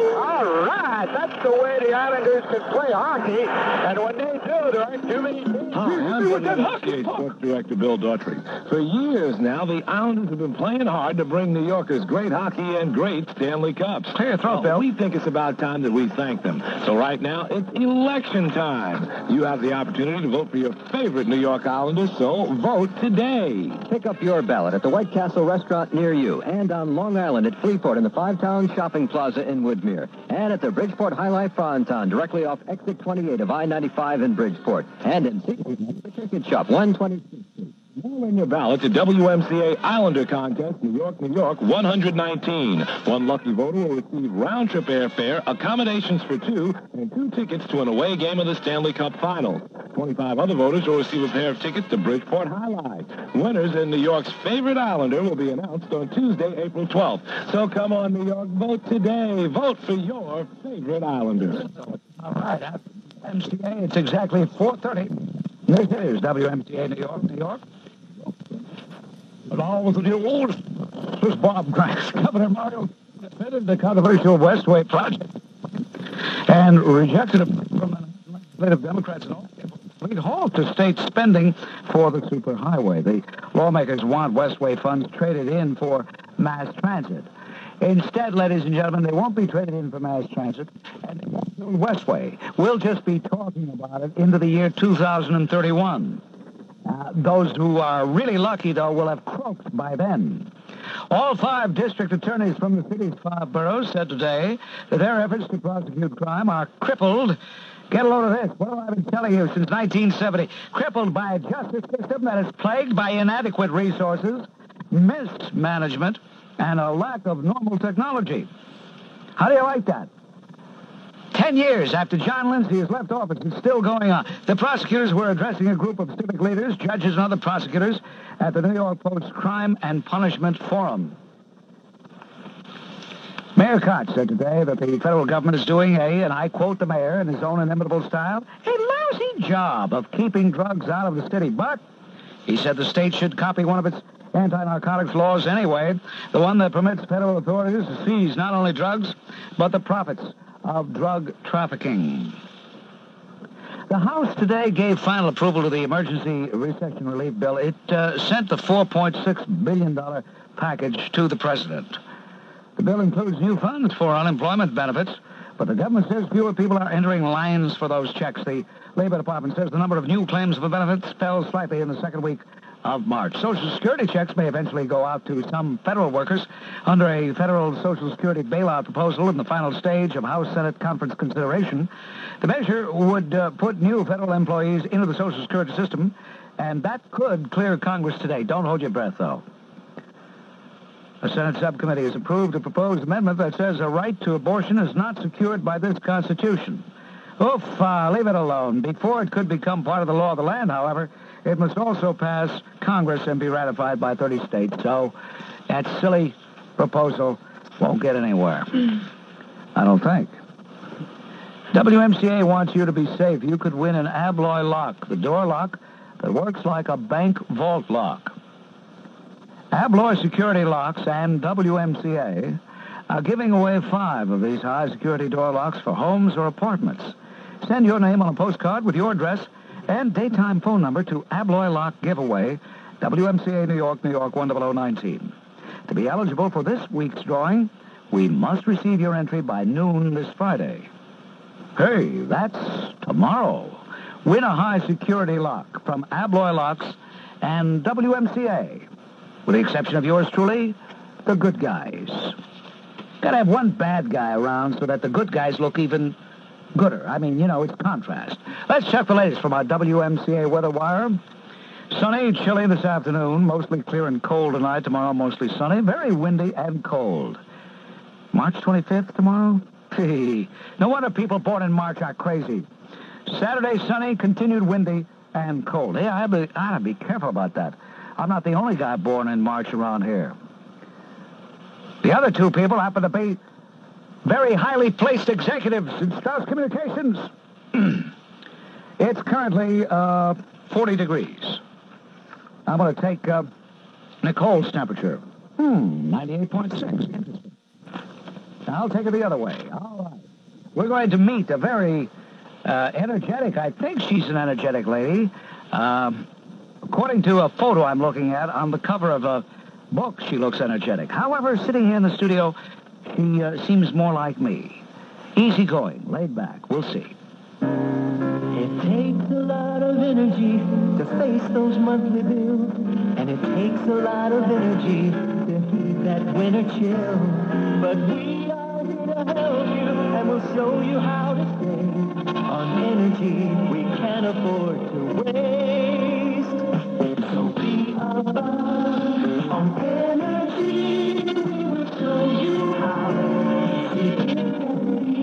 All right, that's the way the Islanders can play hockey, and when they do, there aren't too many teams. Hi, I'm WMCA Sports Director Bill Daughtry. For years now, the Islanders have been playing hard to bring New Yorkers great hockey and great Stanley Cups. Clear your throat, Bill. We think it's about time that we thank them. So right now, it's election time. You have the opportunity to vote for your favorite New York Islanders, so vote today. Pick up your ballot at the White Castle restaurant near you and on Long Island at Freeport in the Five Town Shopping Plaza in Woodmere and at the Bridgeport High Life Fronton directly off exit 28 of I-95 in Bridgeport and in the Ticket Shop 126. Mail in your ballot to WMCA Islander Contest, New York, 119. One lucky voter will receive round-trip airfare, accommodations for two, and 2 tickets to an away game of the Stanley Cup Finals. 25 other voters will receive a pair of tickets to Bridgeport High Life. Winners in New York's favorite Islander will be announced on Tuesday, April 12th. So come on, New York, vote today. Vote for your favorite Islander. All right, after MCA, it's exactly 4:30. This is WMCA New York. But all with the new rules. This is Bob Grice. Governor Mario defended the controversial Westway project and rejected it from the legislative Democrats and all. Complete halt to state spending for the superhighway. The lawmakers want Westway funds traded in for mass transit. Instead, ladies and gentlemen, they won't be traded in for mass transit, and Westway. We'll just be talking about it into the year 2031. Those who are really lucky, though, will have croaked by then. All 5 district attorneys from the city's 5 boroughs said today that their efforts to prosecute crime are crippled. Get a load of this. What have I been telling you since 1970? Crippled by a justice system that is plagued by inadequate resources, mismanagement, and a lack of normal technology. How do you like that? 10 years after John Lindsay has left office, it's still going on. The prosecutors were addressing a group of civic leaders, judges, and other prosecutors at the New York Post Crime and Punishment Forum. Mayor Koch said today that the federal government is doing and I quote the mayor in his own inimitable style, a lousy job of keeping drugs out of the city. But he said the state should copy one of its anti-narcotics laws anyway, the one that permits federal authorities to seize not only drugs, but the profits of drug trafficking. The House today gave final approval to the emergency recession relief bill. It sent the $4.6 billion package to the president. The bill includes new funds for unemployment benefits, but the government says fewer people are entering lines for those checks. The Labor Department says the number of new claims for benefits fell slightly in the second week of March. Social Security checks may eventually go out to some federal workers under a federal Social Security bailout proposal in the final stage of House-Senate conference consideration. The measure would put new federal employees into the Social Security system, and that could clear Congress today. Don't hold your breath, though. A Senate subcommittee has approved a proposed amendment that says a right to abortion is not secured by this Constitution. Oof, leave it alone. Before it could become part of the law of the land, however, it must also pass Congress and be ratified by 30 states. So that silly proposal won't get anywhere. I don't think. WMCA wants you to be safe. You could win an Abloy lock, the door lock that works like a bank vault lock. Abloy Security Locks and WMCA are giving away 5 of these high-security door locks for homes or apartments. Send your name on a postcard with your address and daytime phone number to Abloy Lock Giveaway, WMCA New York, 10019. To be eligible for this week's drawing, we must receive your entry by noon this Friday. Hey, that's tomorrow. Win a high-security lock from Abloy Locks and WMCA. With the exception of yours truly, the good guys. Gotta have one bad guy around so that the good guys look even gooder. I mean, it's contrast. Let's check the latest from our WMCA weather wire. Sunny, chilly this afternoon, mostly clear and cold tonight. Tomorrow, mostly sunny, very windy and cold. March 25th tomorrow, Gee, no wonder people born in March are crazy. Saturday, sunny, continued windy and cold. Hey, I ought to be careful about that. I'm not the only guy born in March around here. The other two people happen to be very highly placed executives in Strauss Communications. It's currently 40 degrees. I'm going to take Nicole's temperature. 98.6. Interesting. I'll take it the other way. All right. We're going to meet a very energetic, I think she's an energetic lady. According to a photo I'm looking at on the cover of a book, she looks energetic. However, sitting here in the studio, she seems more like me. Easygoing, laid back. We'll see. It takes a lot of energy to face those monthly bills, and it takes a lot of energy to heat that winter chill. But we are here to help you, and we'll show you how to save on energy we can't afford to waste. So be above on energy. We'll show you how easy it can be.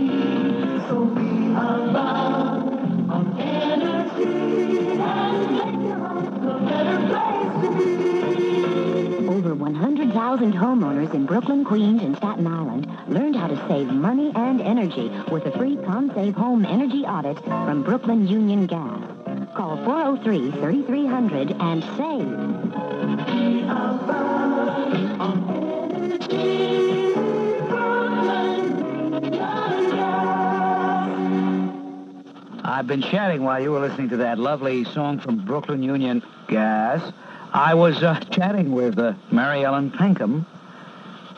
So be above on energy and make your home a better place to be. Over 100,000 homeowners in Brooklyn, Queens, and Staten Island learned how to save money and energy with a free ComSave Home Energy Audit from Brooklyn Union Gas. Call 403-3300 and save. Be above on energy. Brooklyn Union Gas. I've been chatting while you were listening to that lovely song from Brooklyn Union Gas. I was chatting with Mary Ellen Pinkham.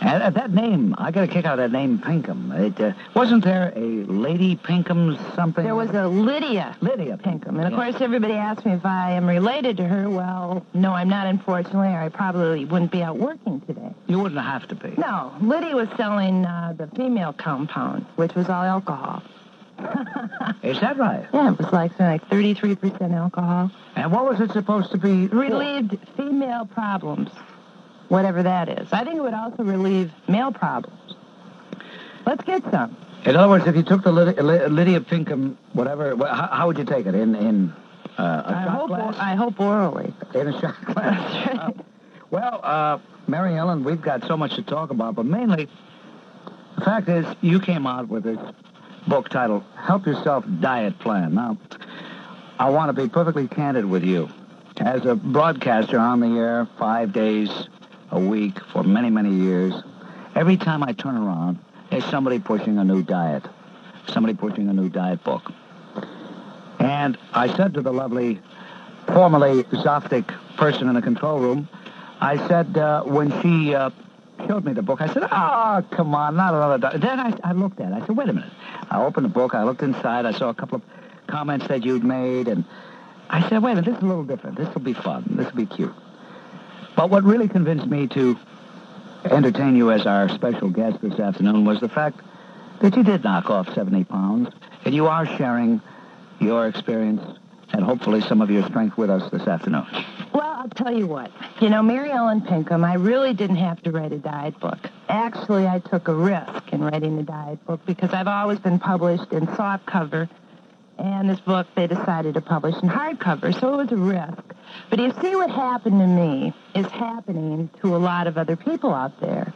And that name, I got a kick out of that name, Pinkham. Wasn't there a Lady Pinkham something? There was a Lydia Pinkham. And, of course, everybody asked me if I am related to her. Well, no, I'm not, unfortunately, or I probably wouldn't be out working today. You wouldn't have to be. No, Lydia was selling the female compound, which was all alcohol. Is that right? Yeah, it was like 33% alcohol. And what was it supposed to be? Relieved female problems, whatever that is. I think it would also relieve male problems. Let's get some. In other words, if you took the Lydia Pinkham, whatever, how would you take it? In a shot glass? I hope orally. In a shot glass. Well, Mary Ellen, we've got so much to talk about, but mainly, the fact is, you came out with this book titled Help Yourself Diet Plan. Now, I want to be perfectly candid with you. As a broadcaster on the air 5 days a week for many, many years, every time I turn around, there's somebody pushing a new diet, somebody pushing a new diet book. And I said to the lovely, formerly Zoftic person in the control room, I said, when she showed me the book, I said, oh, come on, not another diet. Then I looked at it. I said, wait a minute. I opened the book. I looked inside. I saw a couple of comments that you'd made, and I said, wait a minute, this is a little different. This will be fun. This will be cute. But what really convinced me to entertain you as our special guest this afternoon was the fact that you did knock off 70 pounds, and you are sharing your experience and hopefully some of your strength with us this afternoon. Well, I'll tell you what. You know, Mary Ellen Pinkham, I really didn't have to write a diet book. Actually, I took a risk in writing the diet book because I've always been published in softcover, and this book they decided to publish in hardcover, so it was a risk. But you see, what happened to me is happening to a lot of other people out there.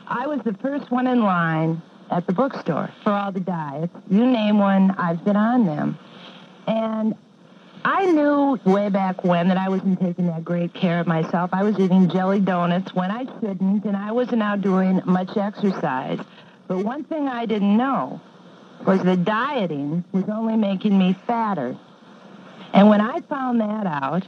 I was the first one in line at the bookstore for all the diets. You name one, I've been on them. And I knew way back when that I wasn't taking that great care of myself. I was eating jelly donuts when I shouldn't, and I wasn't out doing much exercise. But one thing I didn't know was that dieting was only making me fatter. And when I found that out,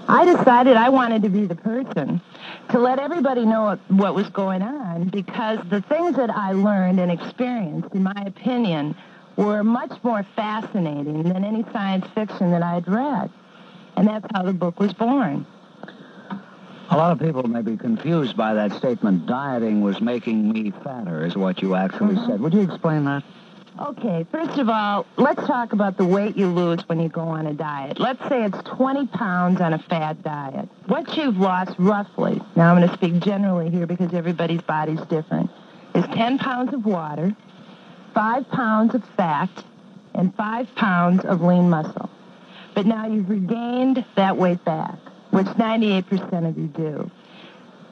I decided I wanted to be the person to let everybody know what was going on, because the things that I learned and experienced, in my opinion, were much more fascinating than any science fiction that I'd read. And that's how the book was born. A lot of people may be confused by that statement, dieting was making me fatter, is what you actually said. Would you explain that? Okay, first of all, let's talk about the weight you lose when you go on a diet. Let's say it's 20 pounds on a fad diet. What you've lost roughly, now I'm going to speak generally here because everybody's body's different, is 10 pounds of water, 5 pounds of fat and 5 pounds of lean muscle. But now you've regained that weight back, which 98% of you do.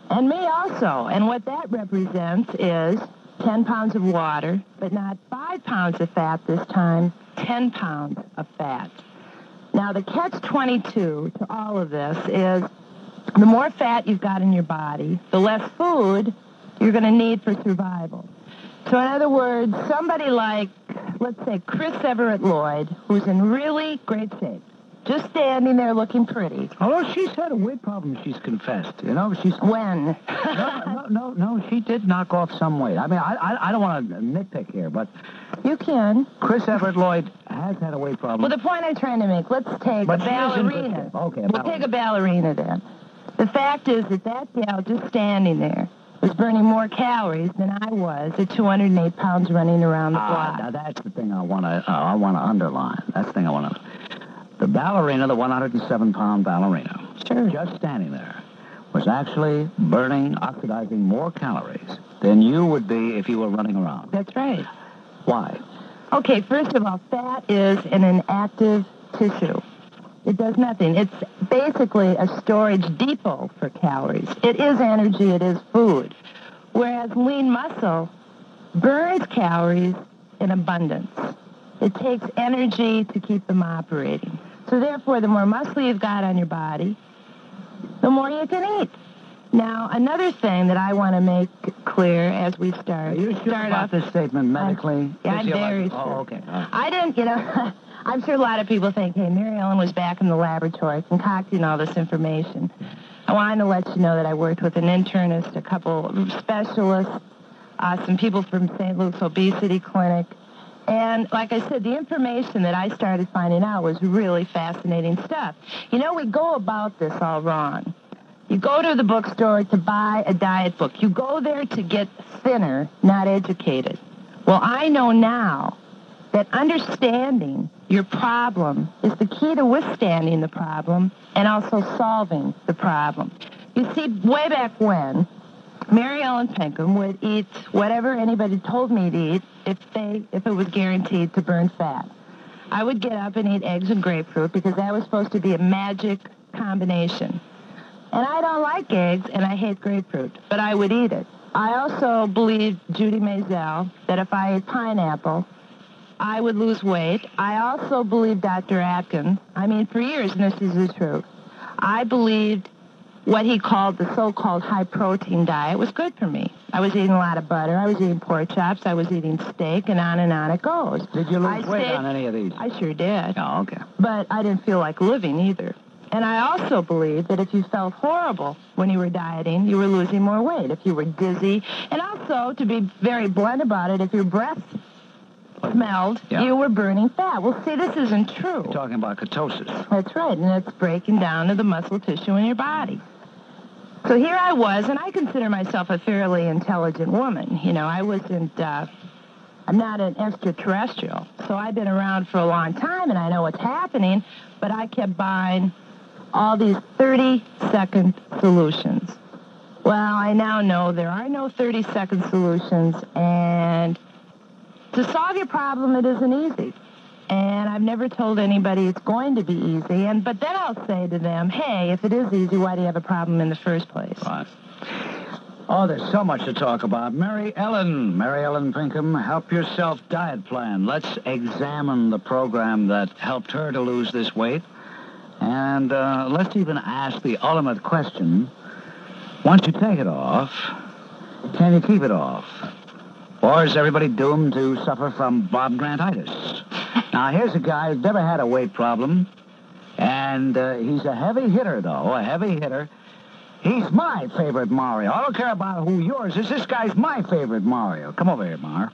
And me also. And what that represents is 10 pounds of water, but not 5 pounds of fat this time, 10 pounds of fat. Now, the catch-22 to all of this is the more fat you've got in your body, the less food you're going to need for survival. So, in other words, somebody like, let's say, Chris Everett Lloyd, who's in really great shape, just standing there looking pretty. Although she's had a weight problem, she's confessed. You know, she's... When? No, she did knock off some weight. I mean, I don't want to nitpick here, but... You can. Chris Everett Lloyd has had a weight problem. Well, the point I'm trying to make, let's take a ballerina. Okay, we'll take a ballerina then. The fact is that gal just standing there was burning more calories than I was at 208 pounds running around the block. Now that's the thing I want to underline. That's the thing I want to... The ballerina, the 107-pound ballerina, just standing there, was actually burning, oxidizing more calories than you would be if you were running around. That's right. Why? Okay, first of all, fat is an inactive tissue. It does nothing. It's basically a storage depot for calories. It is energy. It is food. Whereas lean muscle burns calories in abundance. It takes energy to keep them operating. So therefore, the more muscle you've got on your body, the more you can eat. Now, another thing that I want to make clear as we start... Are you sure about this statement medically? I'm very sure. Oh, okay. I didn't, I'm sure a lot of people think, hey, Mary Ellen was back in the laboratory concocting all this information. I wanted to let you know that I worked with an internist, a couple of specialists, some people from St. Luke's Obesity Clinic. And like I said, the information that I started finding out was really fascinating stuff. We go about this all wrong. You go to the bookstore to buy a diet book. You go there to get thinner, not educated. Well, I know now that understanding your problem is the key to withstanding the problem and also solving the problem. You see, way back when, Mary Ellen Pinkham would eat whatever anybody told me to eat if it was guaranteed to burn fat. I would get up and eat eggs and grapefruit because that was supposed to be a magic combination. And I don't like eggs, and I hate grapefruit, but I would eat it. I also believed Judy Maisel that if I ate pineapple, I would lose weight. I also believed Dr. Atkins. I mean, for years, and this is the truth, I believed what he called the so-called high-protein diet was good for me. I was eating a lot of butter. I was eating pork chops. I was eating steak, and on it goes. Did you lose weight on any of these? I sure did. Oh, okay. But I didn't feel like living either. And I also believe that if you felt horrible when you were dieting, you were losing more weight. If you were dizzy, and also, to be very blunt about it, if your breath smelled, you were burning fat. Well, see, this isn't true. You're talking about ketosis. That's right, and it's breaking down to the muscle tissue in your body. So here I was, and I consider myself a fairly intelligent woman. I'm not an extraterrestrial, so I've been around for a long time, and I know what's happening, but I kept buying all these 30-second solutions. Well, I now know there are no 30-second solutions, and to solve your problem, it isn't easy. And I've never told anybody it's going to be easy, but then I'll say to them, hey, if it is easy, why do you have a problem in the first place? Right. Oh, there's so much to talk about. Mary Ellen Pinkham, Help Yourself Diet Plan. Let's examine the program that helped her to lose this weight. And let's even ask the ultimate question. Once you take it off, can you keep it off? Or is everybody doomed to suffer from Bob Grantitis? Now, here's a guy who's never had a weight problem. And he's a heavy hitter, though, a heavy hitter. He's my favorite Mario. I don't care about who yours is. This guy's my favorite Mario. Come over here, Mar.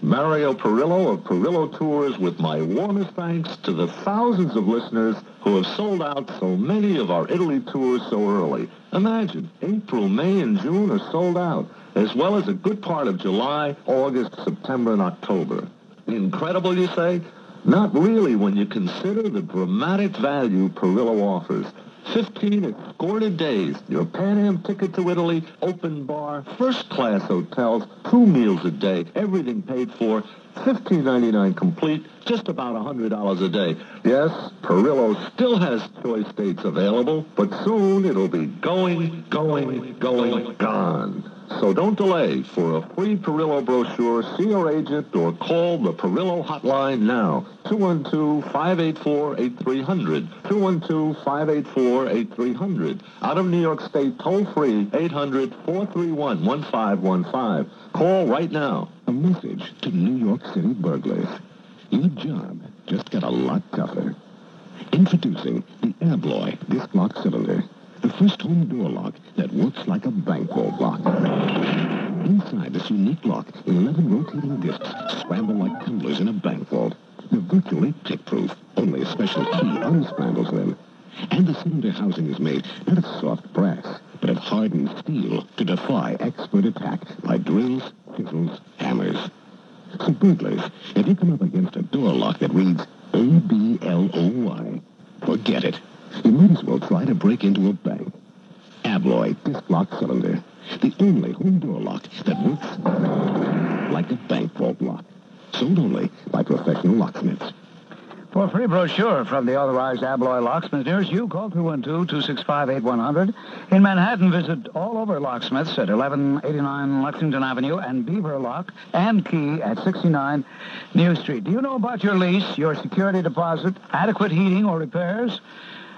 Mario Perillo of Perillo Tours, with my warmest thanks to the thousands of listeners who have sold out so many of our Italy tours so early. Imagine, April, May, and June are sold out, as well as a good part of July, August, September, and October. Incredible, you say? Not really when you consider the dramatic value Perillo offers. 15 escorted days, your Pan Am ticket to Italy, open bar, first-class hotels, 2 meals a day, everything paid for, $15.99 complete, just about $100 a day. Yes, Perillo still has choice dates available, but soon it'll be going, gone. So don't delay. For a free Perillo brochure, see your agent or call the Perillo hotline now. 212-584-8300. 212-584-8300. Out of New York State, toll-free, 800-431-1515. Call right now. A message to New York City burglars. Your job just got a lot tougher. Introducing the Abloy disc lock cylinder. The first home door lock that works like a bank vault lock. Inside this unique lock, 11 rotating discs scramble like tumblers in a bank vault. They're virtually pick-proof. Only a special key unscrambles them. And the cylinder housing is made not of soft brass, but of hardened steel to defy expert attack by drills, chisels, hammers. So burglars, if you come up against a door lock that reads ABLOY, forget it. You might as well try to break into a bank. Abloy disc lock cylinder. The only home door lock that works like a bank vault lock. Sold only by professional locksmiths. For a free brochure from the authorized Abloy locksmith nearest you, call 212-265-8100. In Manhattan, visit all over locksmiths at 1189 Lexington Avenue and Beaver Lock and Key at 69 New Street. Do you know about your lease, your security deposit, adequate heating or repairs?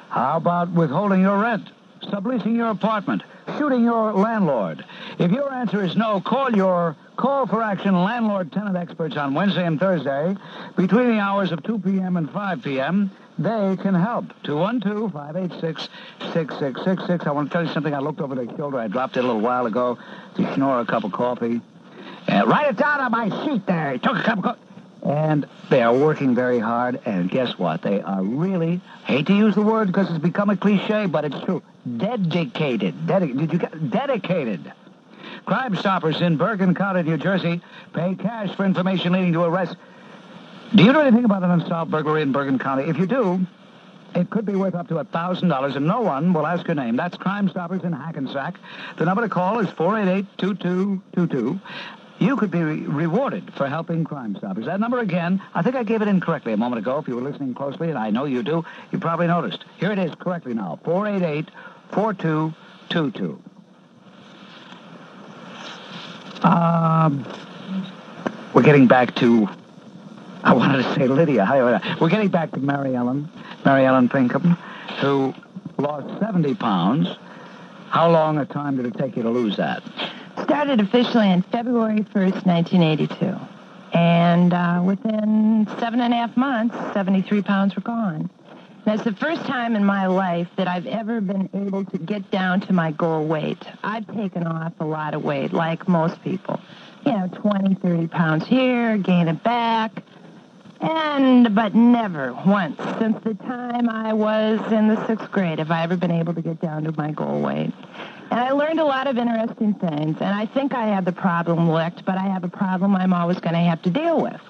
How about withholding your rent, subleasing your apartment, shooting your landlord? If your answer is no, call your Call for Action landlord-tenant experts on Wednesday and Thursday between the hours of 2 p.m. and 5 p.m. They can help. 212-586-6666. I want to tell you something. I looked over their shoulder. I dropped it a little while ago to snore a cup of coffee. Write it down on my sheet there. He took a cup of coffee. And they are working very hard, and guess what? They are really, hate to use the word because it's become a cliche, but it's true, dedicated. Dedicated. Crime Stoppers in Bergen County, New Jersey, pay cash for information leading to arrest. Do you know anything about an unsolved burglary in Bergen County? If you do, it could be worth up to $1,000, and no one will ask your name. That's Crime Stoppers in Hackensack. The number to call is 488-2222. You could be rewarded for helping Crime Stoppers. That number again, I think I gave it incorrectly a moment ago. If you were listening closely, and I know you do, you probably noticed. Here it is correctly now, 488-4222. We're getting back to, I wanted to say Lydia. We're getting back to Mary Ellen Pinkham, who lost 70 pounds. How long a time did it take you to lose that? Started officially on February 1st, 1982. And within 7.5 months, 73 pounds were gone. That's the first time in my life that I've ever been able to get down to my goal weight. I've taken off a lot of weight, like most people. 20, 30 pounds here, gain it back. But never once since the time I was in the 6th grade have I ever been able to get down to my goal weight. And I learned a lot of interesting things, and I think I have the problem licked, but I have a problem I'm always going to have to deal with.